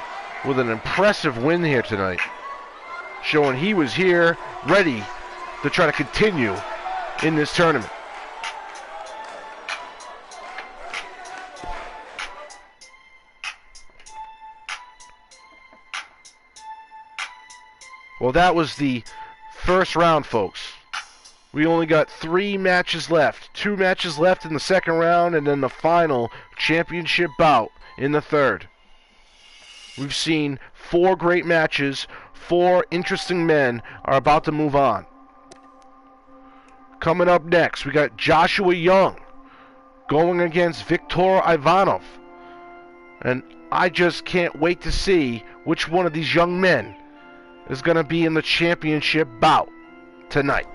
with an impressive win here tonight, showing he was here ready to try to continue in this tournament. Well, that was the first round, folks. We only got 3 matches left. 2 matches left in the second round, and then the final championship bout in the third. We've seen 4 great matches. 4 interesting men are about to move on. Coming up next, we got Joshua Young going against Viktor Ivanov. And I just can't wait to see which one of these young men is going to be in the championship bout tonight.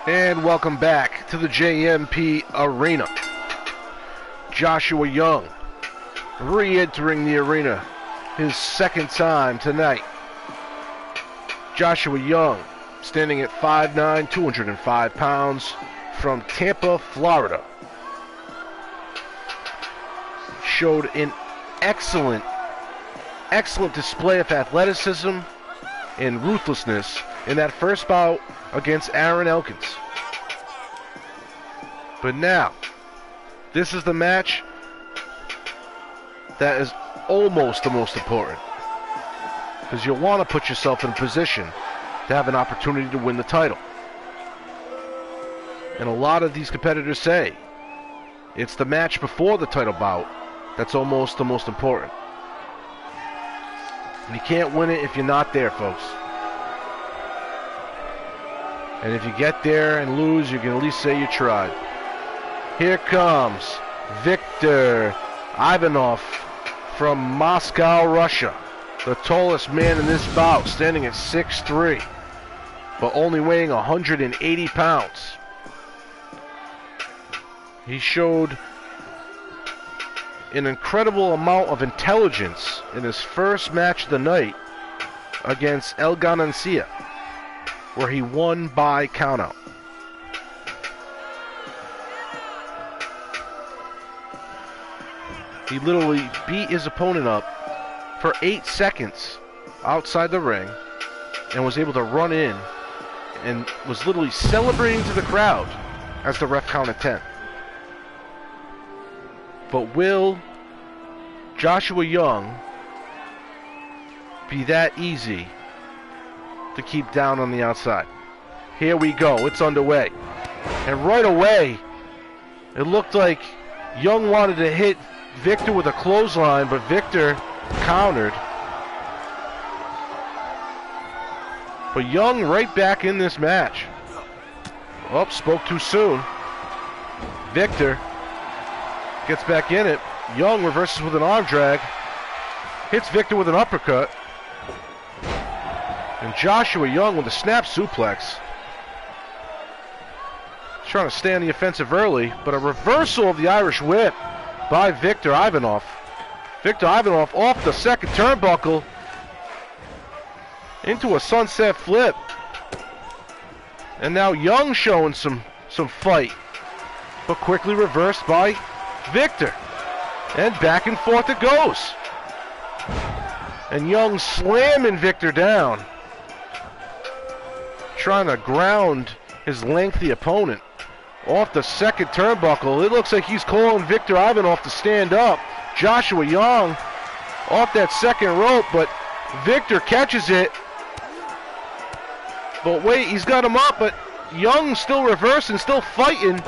And welcome back to the JMP Arena. Joshua Young re-entering the arena, his second time tonight. Joshua Young, standing at 5'9", 205 pounds, from Tampa, Florida. Showed an excellent display of athleticism and ruthlessness in that first bout against Aaron Elkins. But now, this is the match that is almost the most important, because you'll want to put yourself in a position to have an opportunity to win the title. And a lot of these competitors say it's the match before the title bout that's almost the most important. And you can't win it if you're not there, folks. And if you get there and lose, you can at least say you tried. Here comes Viktor Ivanov from Moscow, Russia. The tallest man in this bout, standing at 6'3", but only weighing 180 pounds. He showed an incredible amount of intelligence in his first match of the night against Elkins, where he won by countout. He literally beat his opponent up for 8 seconds outside the ring and was able to run in and was literally celebrating to the crowd as the ref counted 10. But will Joshua Young be that easy to keep down on the outside? Here we go. It's underway. And right away, it looked like Young wanted to hit Viktor with a clothesline, but Viktor countered. But Young right back in this match. Oh, spoke too soon. Viktor gets back in it. Young reverses with an arm drag. Hits Viktor with an uppercut. And Joshua Young with a snap suplex. He's trying to stay on the offensive early, but a reversal of the Irish whip by Viktor Ivanov. Viktor Ivanov off the second turnbuckle into a sunset flip. And now Young showing some fight, but quickly reversed by Viktor. And back and forth it goes. And Young slamming Viktor down, trying to ground his lengthy opponent off the second turnbuckle. It looks like he's calling Viktor Ivanov to stand up. Joshua Young off that second rope, but Viktor catches it. But wait, he's got him up, but Young still reversing, still fighting.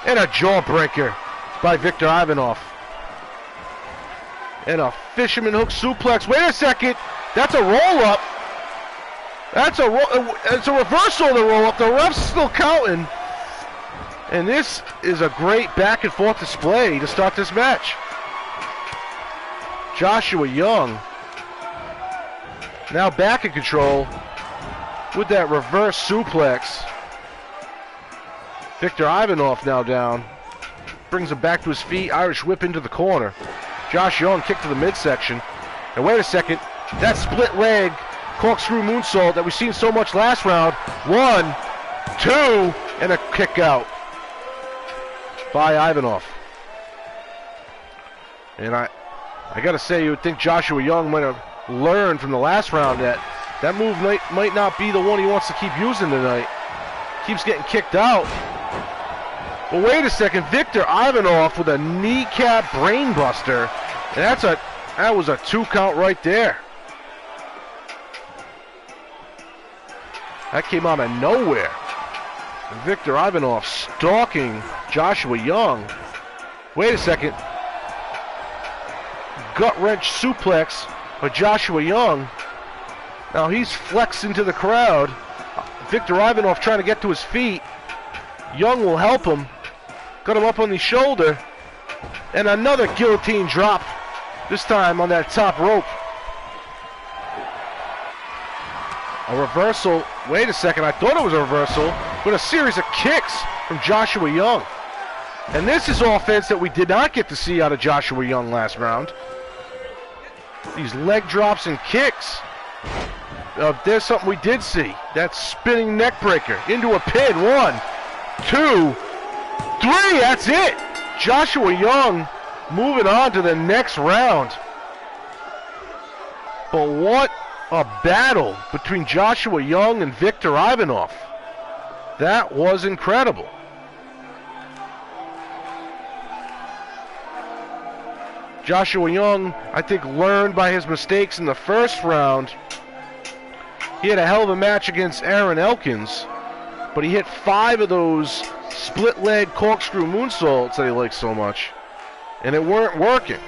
And a jawbreaker by Viktor Ivanov. And a fisherman hook suplex. Wait a second, that's a roll-up. It's a reversal of the roll-up. The ref's still counting. And this is a great back and forth display to start this match. Joshua Young now back in control with that reverse suplex. Viktor Ivanov now down. Brings him back to his feet. Irish whip into the corner. Josh Young kick to the midsection. And wait a second. That split leg corkscrew moonsault that we've seen so much last round. 1, 2, and a kick out by Ivanov. And I got to say, you would think Joshua Young might have learned from the last round that that move might not be the one he wants to keep using tonight. Keeps getting kicked out. But wait a second, Viktor Ivanov with a kneecap brainbuster. And that was a 2 count right there. That came out of nowhere. Viktor Ivanov stalking Joshua Young. Wait a second. Gut wrench suplex by Joshua Young. Now he's flexed into the crowd. Viktor Ivanov trying to get to his feet. Young will help him. Got him up on the shoulder. And another guillotine drop. This time on that top rope. A reversal. Wait a second, I thought it was a reversal. But a series of kicks from Joshua Young. And this is offense that we did not get to see out of Joshua Young last round. These leg drops and kicks. There's something we did see. That spinning neck breaker into a pin. 1, 2, 3. That's it. Joshua Young moving on to the next round. But what a battle between Joshua Young and Viktor Ivanov. That was incredible. Joshua Young, I think, learned by his mistakes in the first round. He had a hell of a match against Aaron Elkins, but he hit 5 of those split leg corkscrew moonsaults that he likes so much, and it weren't working.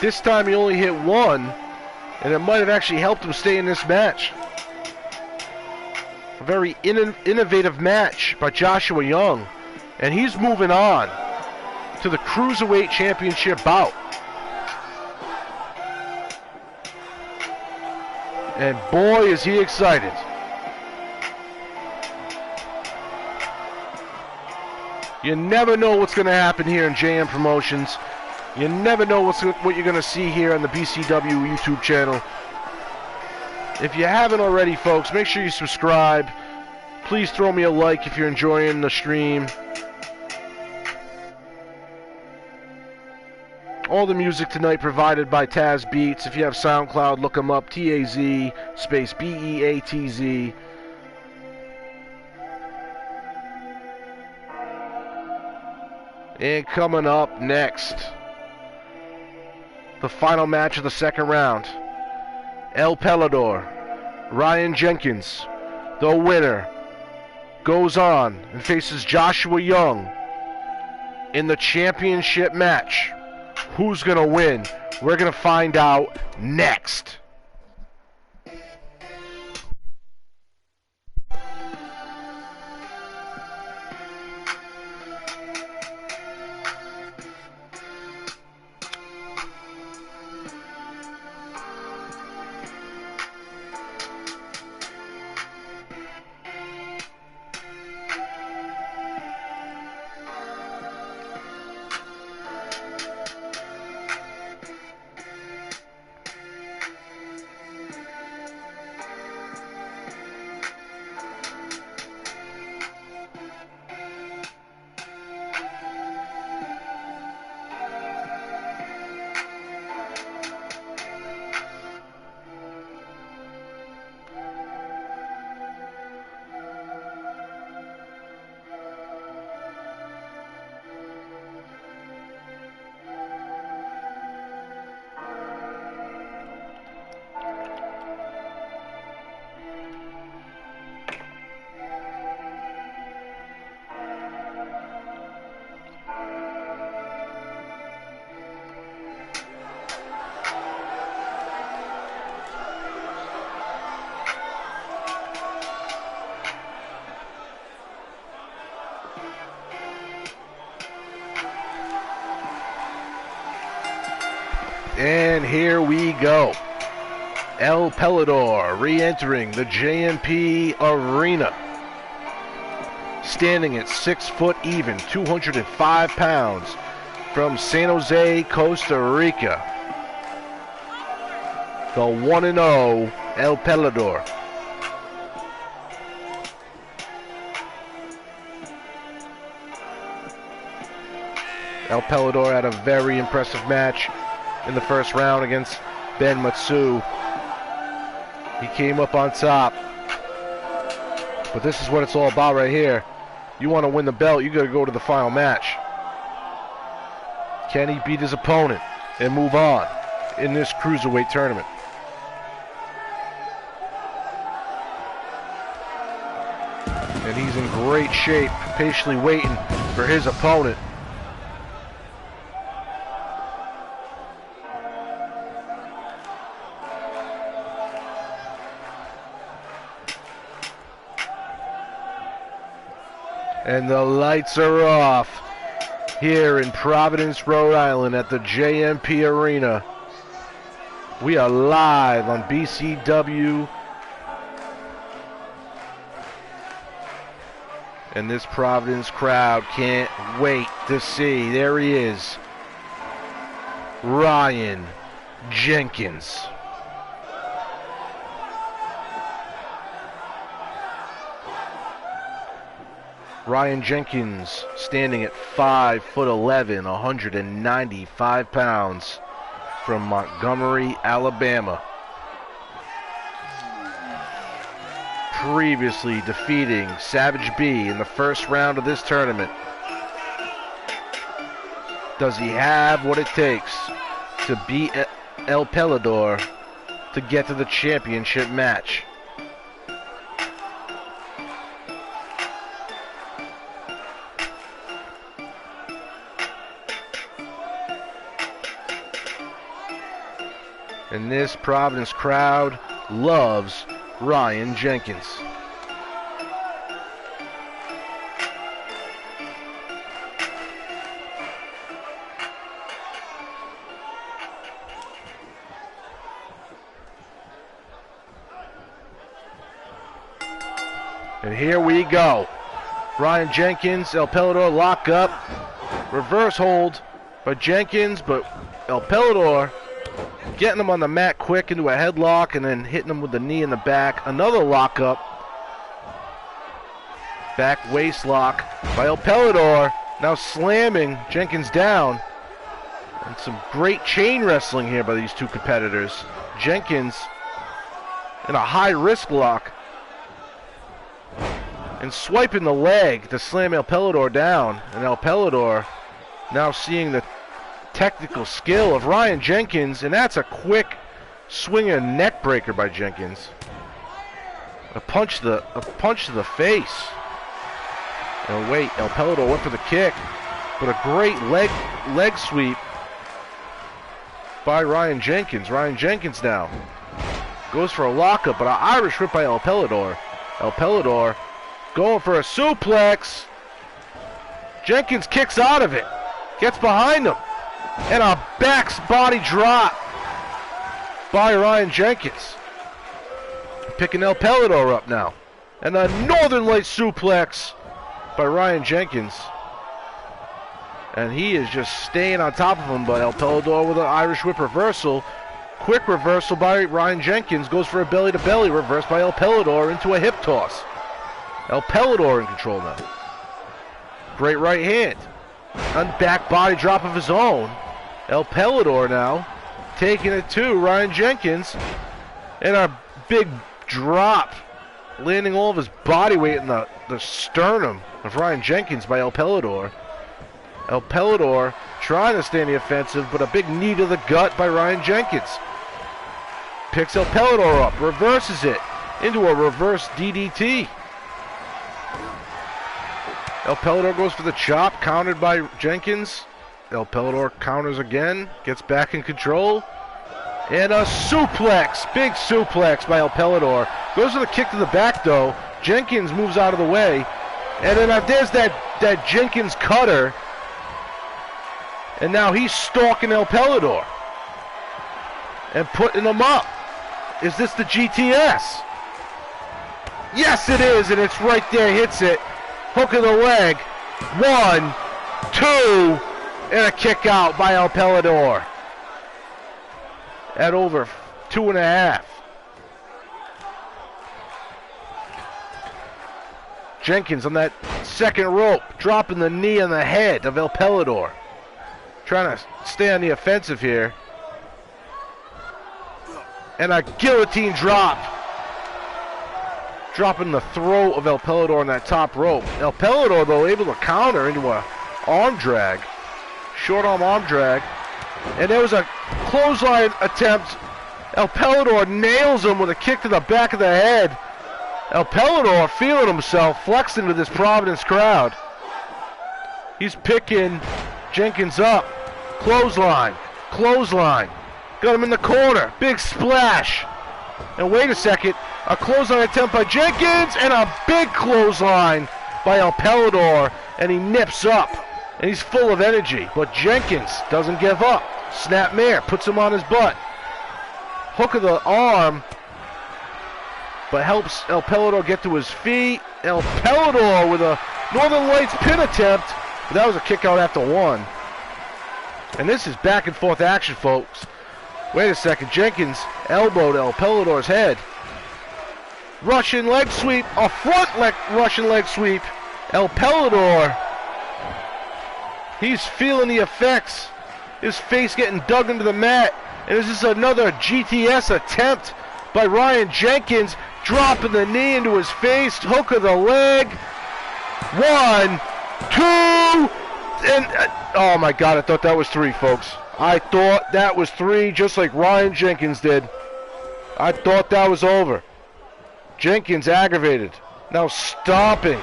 This time he only hit 1, and it might have actually helped him stay in this match. A very innovative match by Joshua Young, and he's moving on to the Cruiserweight Championship bout. And boy, is he excited. You never know what's going to happen here in JM Promotions. You never know what you're going to see here on the BCW YouTube channel. If you haven't already, folks, make sure you subscribe. Please throw me a like if you're enjoying the stream. All the music tonight provided by Taz Beats. If you have SoundCloud, look them up. T-A-Z space B-E-A-T-Z. And coming up next, the final match of the second round. El Pelador, Ryan Jenkins, the winner, goes on and faces Joshua Young in the championship match. Who's going to win? We're going to find out next. And here we go. El Pelador re-entering the JMP Arena. Standing at 6 foot even, 205 pounds, from San Jose, Costa Rica. The 1-0 El Pelador. El Pelador had a very impressive match in the first round against Ben Matsu. He came up on top. But this is what it's all about right here. You want to win the belt, you got to go to the final match. Can he beat his opponent and move on in this Cruiserweight tournament? And he's in great shape, patiently waiting for his opponent. And the lights are off here in Providence, Rhode Island at the JMP Arena. We are live on BCW. And this Providence crowd can't wait to see. There he is. Ryan Jenkins. Ryan Jenkins standing at 5'11", 195 pounds, from Montgomery, Alabama. Previously defeating Savage B in the first round of this tournament. Does he have what it takes to beat El Pelador to get to the championship match? And this Providence crowd loves Ryan Jenkins. And here we go. Ryan Jenkins, El Pelador lock up. Reverse hold by Jenkins, but El Pelador getting him on the mat quick into a headlock and then hitting him with the knee in the back. Another lockup. Back waist lock by El Pelador. Now slamming Jenkins down. And some great chain wrestling here by these two competitors. Jenkins in a high risk lock. And swiping the leg to slam El Pelador down. And El Pelador now seeing the technical skill of Ryan Jenkins, and that's a quick swing and neck breaker by Jenkins. A punch to the face. Oh wait, El Pelador went for the kick, but a great leg sweep by Ryan Jenkins. Ryan Jenkins now goes for a lockup, but an Irish whip by El Pelador. El Pelador going for a suplex. Jenkins kicks out of it, gets behind him. And a back body drop by Ryan Jenkins. Picking El Pelador up now. And a Northern Light suplex by Ryan Jenkins. And he is just staying on top of him, but El Pelador with an Irish whip reversal. Quick reversal by Ryan Jenkins. Goes for a belly-to-belly reverse by El Pelador into a hip toss. El Pelador in control now. Great right hand. On back body drop of his own. El Pelador now taking it to Ryan Jenkins. And a big drop, landing all of his body weight in the sternum of Ryan Jenkins by El Pelador. El Pelador trying to stay in the offensive, but a big knee to the gut by Ryan Jenkins. Picks El Pelador up, reverses it into a reverse DDT. El Pelador goes for the chop, countered by Jenkins. El Pelador counters again, gets back in control. And a suplex, big suplex by El Pelador. Goes for the kick to the back though. Jenkins moves out of the way. And then there's that Jenkins cutter. And now he's stalking El Pelador. and putting him up. Is this the GTS? Yes, it is, and it's right there. Hits it. Hook of the leg. 1, 2, and a kick out by El Pelador. At over 2.5. Jenkins on that second rope, dropping the knee on the head of El Pelador. Trying to stay on the offensive here. And a guillotine drop. Dropping the throat of El Pelador on that top rope. El Pelador, though, able to counter into a arm drag. Short arm drag. And there was a clothesline attempt. El Pelador nails him with a kick to the back of the head. El Pelador feeling himself, flexing to this Providence crowd. He's picking Jenkins up. Clothesline. Got him in the corner. Big splash. And wait a second. A clothesline attempt by Jenkins and a big clothesline by El Pelador. And he nips up. And he's full of energy. But Jenkins doesn't give up. Snapmare puts him on his butt. Hook of the arm. But helps El Pelador get to his feet. El Pelador with a Northern Lights pin attempt. But that was a kick out after 1. And this is back and forth action, folks. Wait a second. Jenkins elbowed El Pelador's head. Russian leg sweep. A Russian leg sweep. El Pelador. He's feeling the effects. His face getting dug into the mat. And this is another GTS attempt by Ryan Jenkins. Dropping the knee into his face. Hook of the leg. 1, 2, and oh my God, I thought that was 3, folks. I thought that was 3, just like Ryan Jenkins did. I thought that was over. Jenkins aggravated. Now stomping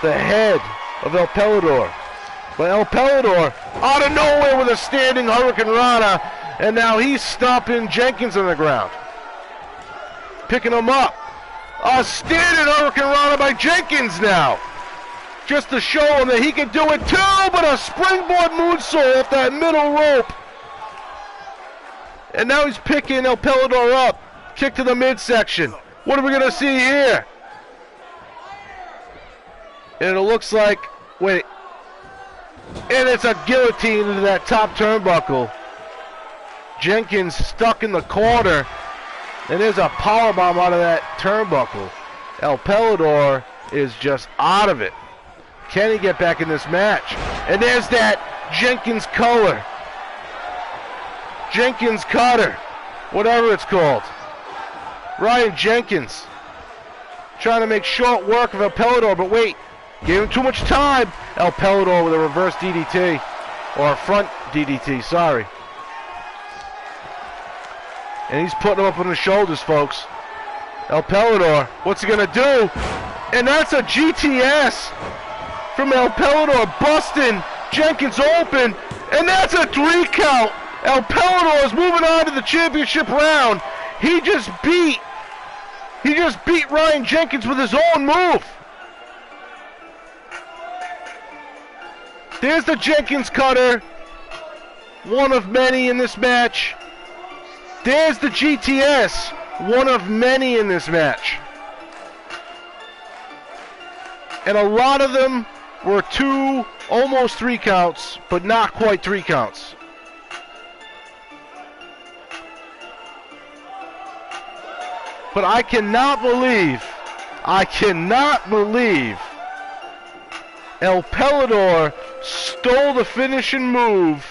the head of El Pelador. But El Pelador out of nowhere with a standing Hurricane Rana. And now he's stomping Jenkins on the ground. Picking him up. A standing Hurricane Rana by Jenkins now. Just to show him that he can do it too, but a springboard moonsault off that middle rope. And now he's picking El Pelador up. Kick to the midsection. What are we going to see here? And it looks like, wait. And it's a guillotine into that top turnbuckle. Jenkins stuck in the corner. And there's a powerbomb out of that turnbuckle. El Pelador is just out of it. Can he get back in this match? And there's that Jenkins color. Jenkins cutter. Whatever it's called. Ryan Jenkins. Trying to make short work of El Pelador, but wait. Gave him too much time. El Pelador with a reverse DDT. Or a front DDT, sorry. And he's putting him up on his shoulders, folks. El Pelador, what's he going to do? And that's a GTS from El Pelador, busting Jenkins open. And that's a 3 count. El Pelador is moving on to the championship round. He just beat Ryan Jenkins with his own move. There's the Jenkins cutter. One of many in this match. There's the GTS. One of many in this match. And a lot of them were 2, almost 3 counts, but not quite 3 counts. But I cannot believe El Pelador stole the finishing move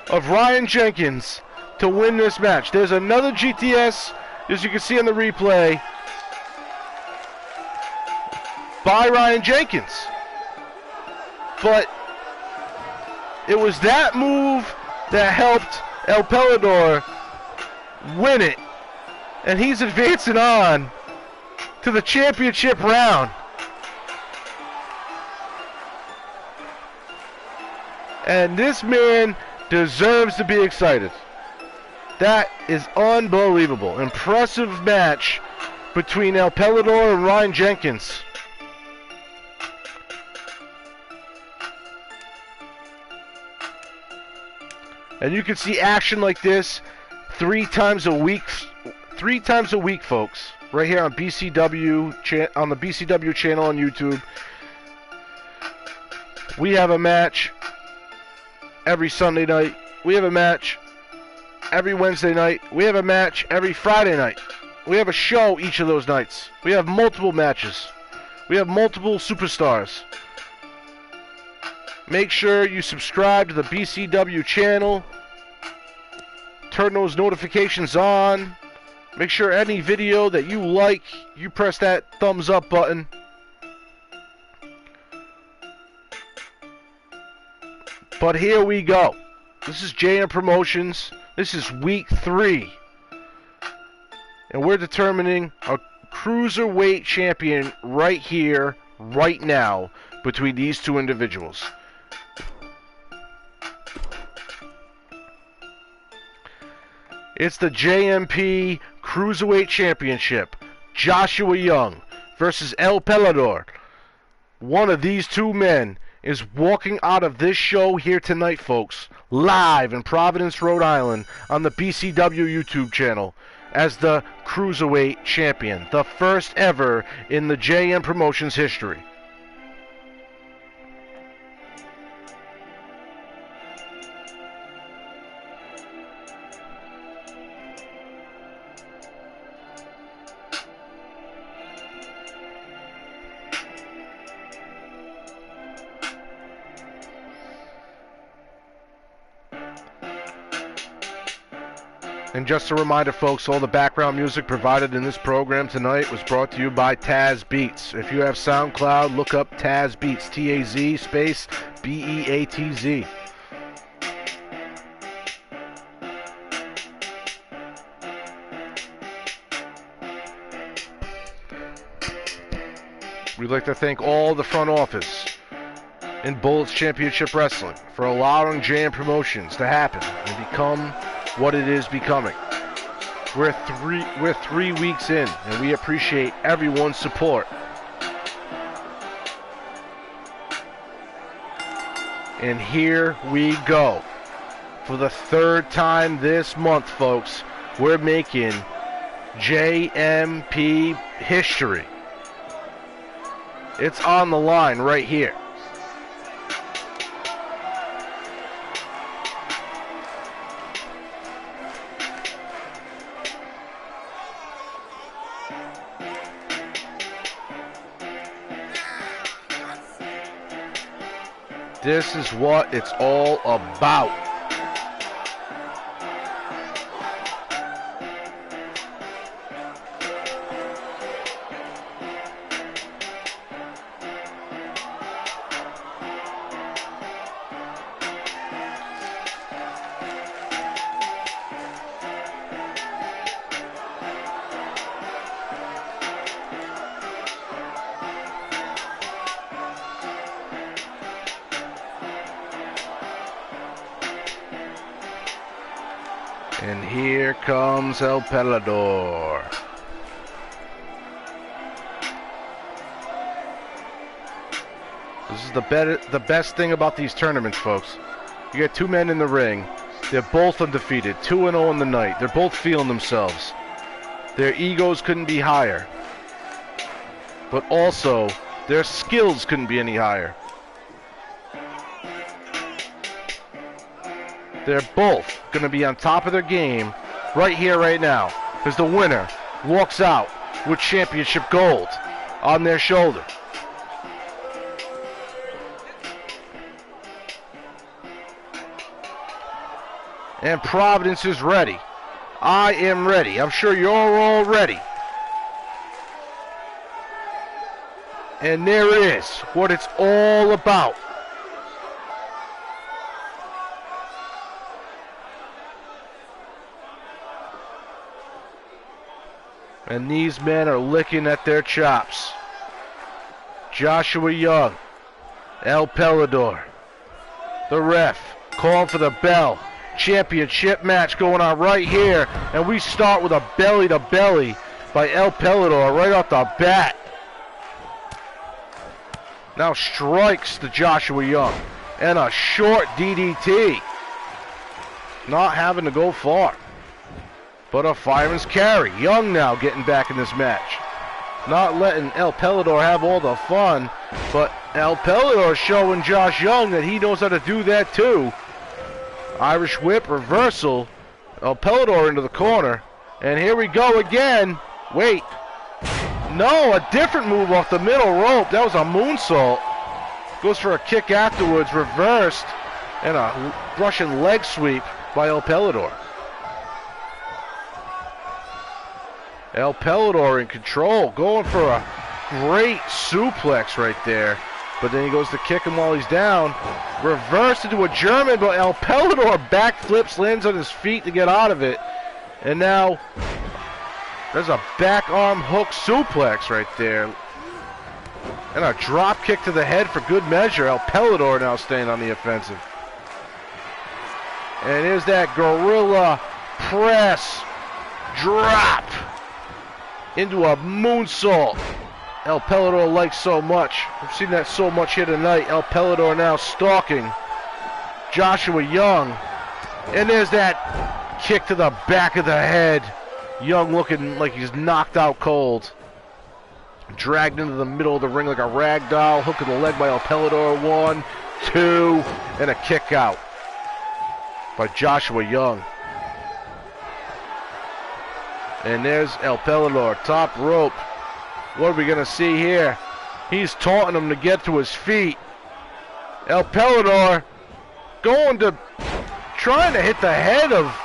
of Ryan Jenkins to win this match. There's another GTS, as you can see on the replay, by Ryan Jenkins. But it was that move that helped El Pelador win it. And he's advancing on to the championship round. And this man deserves to be excited. That is unbelievable. Impressive match between El Pelador and Ryan Jenkins. And you can see action like this 3 times a week, folks, right here on BCW on the BCW channel on YouTube. We have a match every Sunday night. We have a match every Wednesday night. We have a match every Friday night. We have a show each of those nights. We have multiple matches. We have multiple superstars. Make sure you subscribe to the BCW channel. Turn those notifications on. Make sure any video that you like, you press that thumbs up button. But here we go. This is JM Promotions. This is week 3. And we're determining a Cruiserweight champion right here, right now, between these two individuals. It's the JMP Cruiserweight Championship. Joshua Young versus El Pelador. One of these two men is walking out of this show here tonight, folks, live in Providence, Rhode Island, on the BCW YouTube channel, as the Cruiserweight Champion, the first ever in the JM Promotions history. And just a reminder, folks, all the background music provided in this program tonight was brought to you by Taz Beats. If you have SoundCloud, look up Taz Beats, T-A-Z space B-E-A-T-Z. We'd like to thank all the front office in Bullets Championship Wrestling for allowing JM Promotions to happen and become what it is becoming. We're three weeks in, and we appreciate everyone's support. And here we go. For the 3rd time this month, folks, we're making JMP history. It's on the line right here. This is what it's all about. And here comes El Pelador. This is the best thing about these tournaments, folks. You get 2 men in the ring. They're both undefeated, 2-0 in the night. They're both feeling themselves. Their egos couldn't be higher. But also, their skills couldn't be any higher. They're both going to be on top of their game right here, right now, because the winner walks out with championship gold on their shoulder. And Providence is ready. I am ready. I'm sure you're all ready. And there it is, what it's all about. And these men are licking at their chops. Joshua Young, El Pelador, the ref, calling for the bell. Championship match going on right here. And we start with a belly-to-belly by El Pelador right off the bat. Now strikes to Joshua Young. And a short DDT. Not having to go far. but a fireman's carry. Young now getting back in this match. Not letting El Pelador have all the fun, but El Pelador showing Josh Young that he knows how to do that too. Irish whip, reversal. El Pelador into the corner. And here we go again. Wait. No, a different move off the middle rope. That was a moonsault. Goes for a kick afterwards, reversed. And a Russian leg sweep by El Pelador. El Pelador in control, going for a great suplex right there. But then he goes to kick him while he's down. Reversed into a German, but El Pelador backflips, lands on his feet to get out of it. And now there's a back arm hook suplex right there. And a drop kick to the head for good measure. El Pelador now staying on the offensive. And here's that gorilla press drop into a moonsault. El Pelador likes so much. I've seen that so much here tonight. El Pelador now stalking Joshua Young. And there's that kick to the back of the head. Young looking like he's knocked out cold. Dragged into the middle of the ring like a rag doll. Hook of the leg by El Pelador. 1, 2, and a kick out by Joshua Young. And there's El Pelador, top rope. What are we going to see here? He's taunting him to get to his feet. El Pelador trying to hit the head of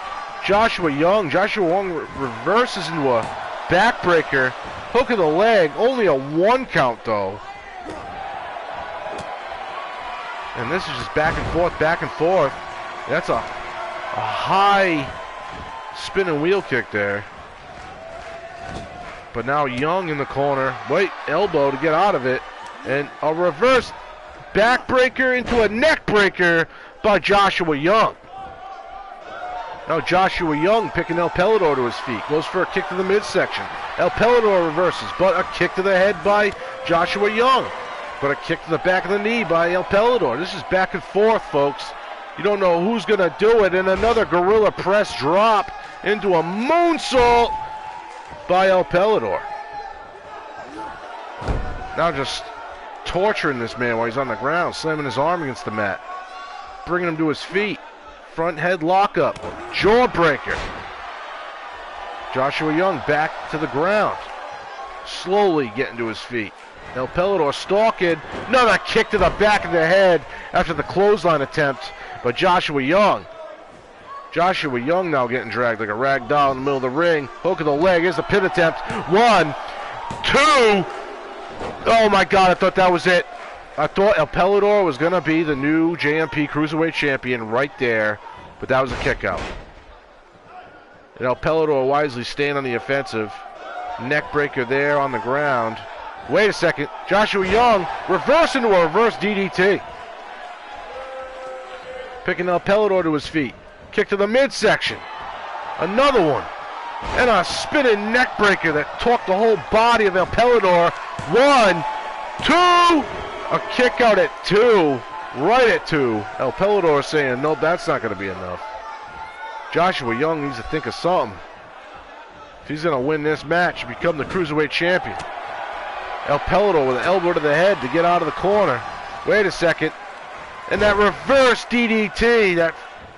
Joshua Young. Joshua Young reverses into a backbreaker. Hook of the leg, only a 1 count though. And this is just back and forth, back and forth. That's a high spinning wheel kick there. But now Young in the corner. Wait, elbow to get out of it. And a reverse backbreaker into a neck breaker by Joshua Young. Now Joshua Young picking El Pelador to his feet. Goes for a kick to the midsection. El Pelador reverses, but a kick to the head by Joshua Young. But a kick to the back of the knee by El Pelador. This is back and forth, folks. You don't know who's going to do it. And another gorilla press drop into a moonsault by El Pelador. Now just torturing this man while he's on the ground, slamming his arm against the mat, bringing him to his feet. Front head lockup, jawbreaker. Joshua Young back to the ground, slowly getting to his feet. El Pelador stalking, another kick to the back of the head after the clothesline attempt by Joshua Young. Joshua Young now getting dragged like a rag doll in the middle of the ring. Hook of the leg, here's the pin attempt. 1, 2. Oh my God, I thought that was it. I thought El Pelador was going to be the new JMP Cruiserweight champion right there, but that was a kick out. And El Pelador wisely staying on the offensive. Neck breaker there on the ground. Wait a second, Joshua Young reverse into a reverse DDT. Picking El Pelador to his feet. Kick to the midsection. Another one. And a spinning neck breaker that torqued the whole body of El Pelador. 1, 2. A kick out at 2. Right at 2. El Pelador saying, nope, that's not going to be enough. Joshua Young needs to think of something. If he's going to win this match and become the Cruiserweight champion. El Pelador with an elbow to the head to get out of the corner. Wait a second. And that reverse DDT, that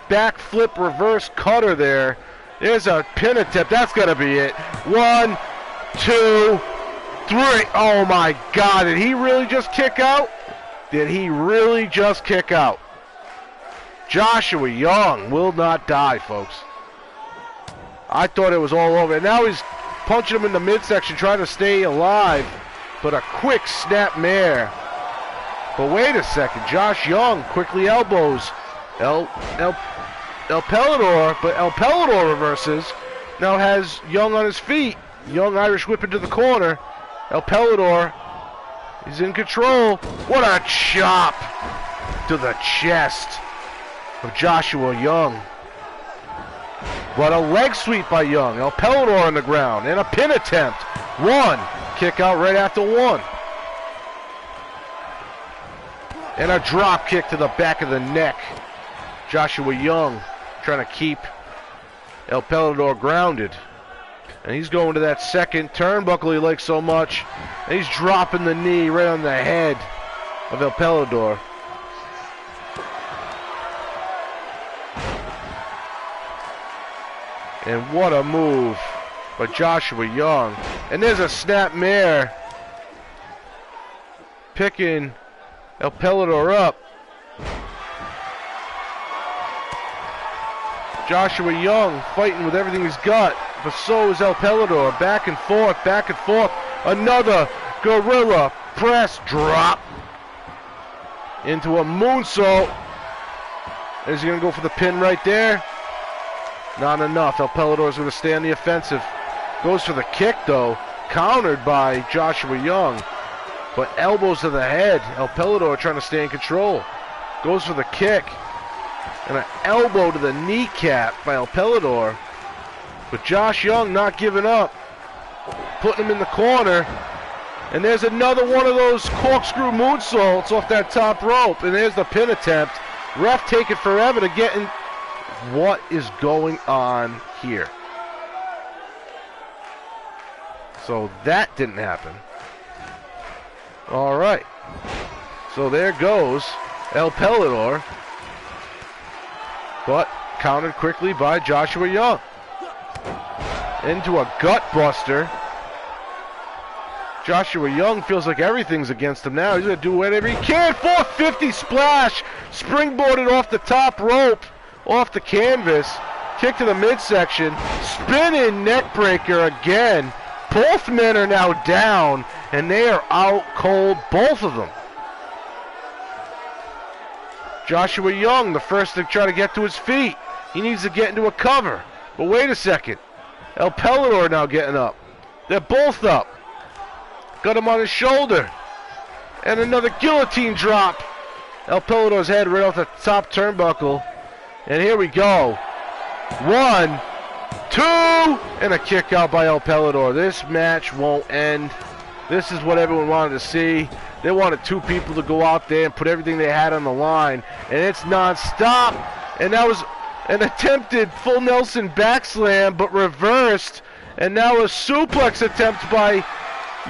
backflip reverse cutter there. There's a pin attempt. That's going to be it. 1, 2, 3. Oh my God. Did he really just kick out? Did he really just kick out? Joshua Young will not die, folks. I thought it was all over. And now he's punching him in the midsection, trying to stay alive. But a quick snap mare. But wait a second. Josh Young quickly elbows El Pelador, but El Pelador reverses. Now has Young on his feet. Young Irish whip into the corner. El Pelador is in control. What a chop to the chest of Joshua Young. But a leg sweep by Young. El Pelador on the ground and a pin attempt. 1. Kick out right after 1. And a drop kick to the back of the neck. Joshua Young trying to keep El Pelidor grounded. And he's going to that second turnbuckle he likes so much. And he's dropping the knee right on the head of El Pelidor. And what a move by Joshua Young. And there's a snap mare picking El Pelidor up. Joshua Young fighting with everything he's got, but so is El Pelidor. Back and forth, back and forth. Another gorilla press drop into a moonsault. Is he going to go for the pin right there? Not enough. El Pelidor's going to stay on the offensive. Goes for the kick, though. Countered by Joshua Young. But elbows to the head. El Pelidor trying to stay in control. Goes for the kick. And an elbow to the kneecap by El Pelidor. But Josh Young not giving up. Putting him in the corner. And there's another one of those corkscrew moonsaults off that top rope. And there's the pin attempt. Ref taking forever to get in. What is going on here? So that didn't happen. All right. So there goes El Pelidor. But countered quickly by Joshua Young. Into a gut buster. Joshua Young feels like everything's against him now. He's going to do whatever he can. 450 splash. Springboarded off the top rope. Off the canvas. Kick to the midsection. Spinning neck breaker again. Both men are now down. And they are out cold. Both of them. Joshua Young, the first to try to get to his feet. He needs to get into a cover. But wait a second. El Pelidor now getting up. They're both up. Got him on his shoulder. And another guillotine drop. El Pelidor's head right off the top turnbuckle. And here we go. 1, 2, and a kick out by El Pelidor. This match won't end. This is what everyone wanted to see. They wanted two people to go out there and put everything they had on the line. And it's non-stop. And that was an attempted full Nelson backslam, but reversed. And now a suplex attempt by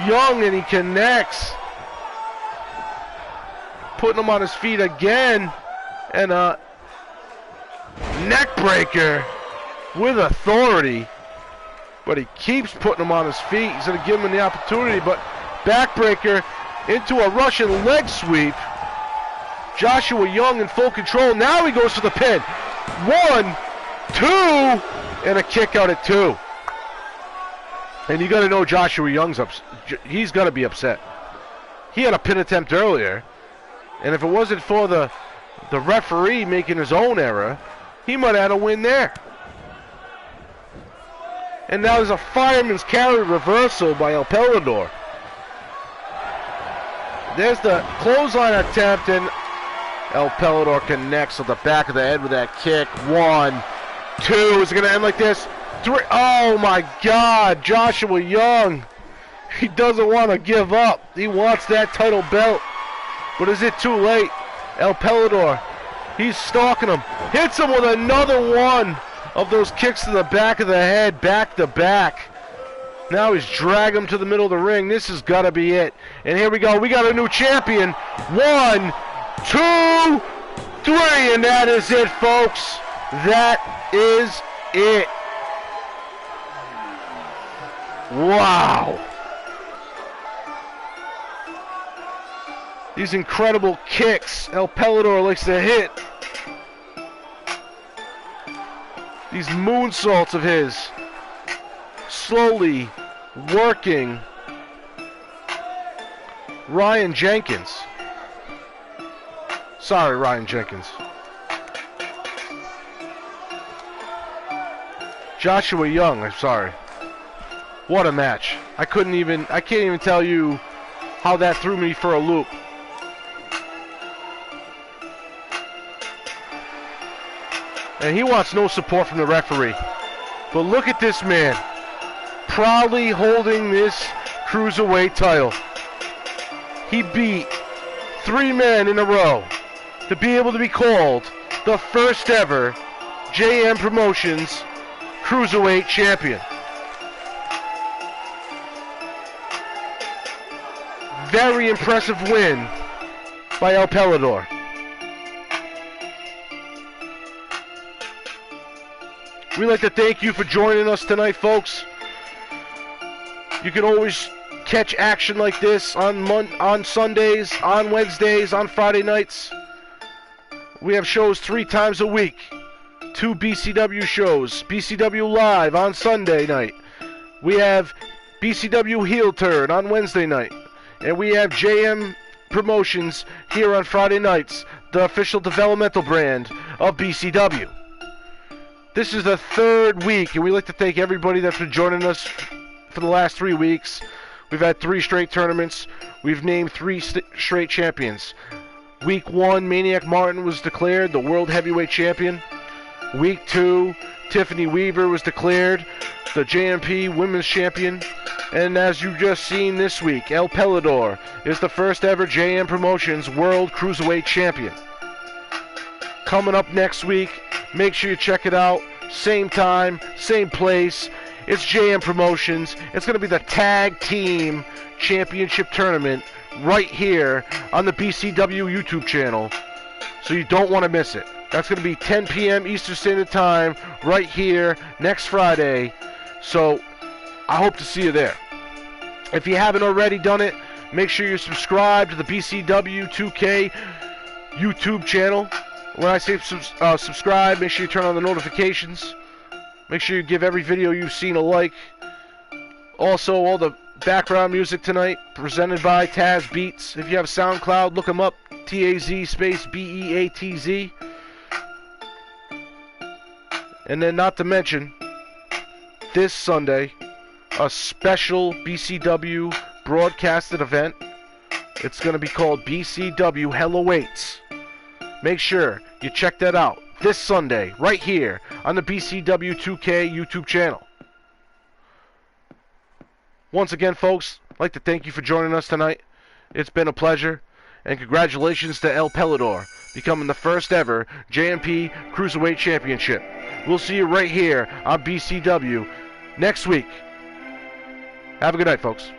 Young, and he connects. Putting him on his feet again. And a neck breaker with authority. But he keeps putting him on his feet. He's going to give him the opportunity, but backbreaker into a Russian leg sweep. Joshua Young in full control. Now he goes for the pin. 1, 2, and a kick out at 2. And you got to know Joshua Young's he's got to be upset. He had a pin attempt earlier, and if it wasn't for the referee making his own error, he might have had a win there. And now there's a fireman's carry reversal by El Pelidor. There's the clothesline attempt, and El Pelidor connects with the back of the head with that kick. 1, 2. Is it going to end like this? 3. Oh my God, Joshua Young. He doesn't want to give up. He wants that title belt. But is it too late? El Pelidor, he's stalking him. Hits him with another one of those kicks to the back of the head, back to back. Now he's dragging him to the middle of the ring. This has got to be it. And here we go. We got a new champion. 1, 2, 3. And that is it, folks. That is it. Wow. These incredible kicks El Pelidor likes to hit. These moonsaults of his. Slowly working Ryan Jenkins. Sorry, Ryan Jenkins. Joshua Young, I'm sorry. What a match. I can't even tell you how that threw me for a loop. And he wants no support from the referee. But look at this man. Proudly holding this Cruiserweight title. He beat 3 men in a row to be able to be called the first ever JM Promotions Cruiserweight champion. Very impressive win by El Pelador. We'd like to thank you for joining us tonight, folks. You can always catch action like this on Sundays, on Wednesdays, on Friday nights. We have shows 3 times a week. 2 BCW shows. BCW Live on Sunday night. We have BCW Heel Turn on Wednesday night. And we have JM Promotions here on Friday nights, the official developmental brand of BCW. This is the 3rd week, and we'd like to thank everybody that's been joining us for the last 3 weeks. We've had 3 straight tournaments. We've named 3 straight champions. Week 1, Maniac Martin was declared the World Heavyweight Champion. Week 2, Tiffany Weaver was declared the JMP Women's Champion. And as you just seen this week, El Pelador is the first ever JM Promotions World Cruiserweight Champion. Coming up next week, make sure you check it out. Same time, same place. It's JM Promotions. It's going to be the Tag Team Championship Tournament right here on the BCW YouTube channel. So you don't want to miss it. That's going to be 10 p.m. Eastern Standard Time right here next Friday. So I hope to see you there. If you haven't already done it, make sure you subscribe to the BCW 2K YouTube channel. When I say subscribe, make sure you turn on the notifications. Make sure you give every video you've seen a like. Also, all the background music tonight presented by Taz Beats. If you have SoundCloud, look them up. Taz space Beatz. And then not to mention, this Sunday, a special BCW broadcasted event. It's going to be called BCW Hell Awaits. Make sure you check that out this Sunday, right here on the BCW 2K YouTube channel. Once again, folks, I'd like to thank you for joining us tonight. It's been a pleasure, and congratulations to El Pelador, becoming the first ever JMP Cruiserweight Championship. We'll see you right here on BCW next week. Have a good night, folks.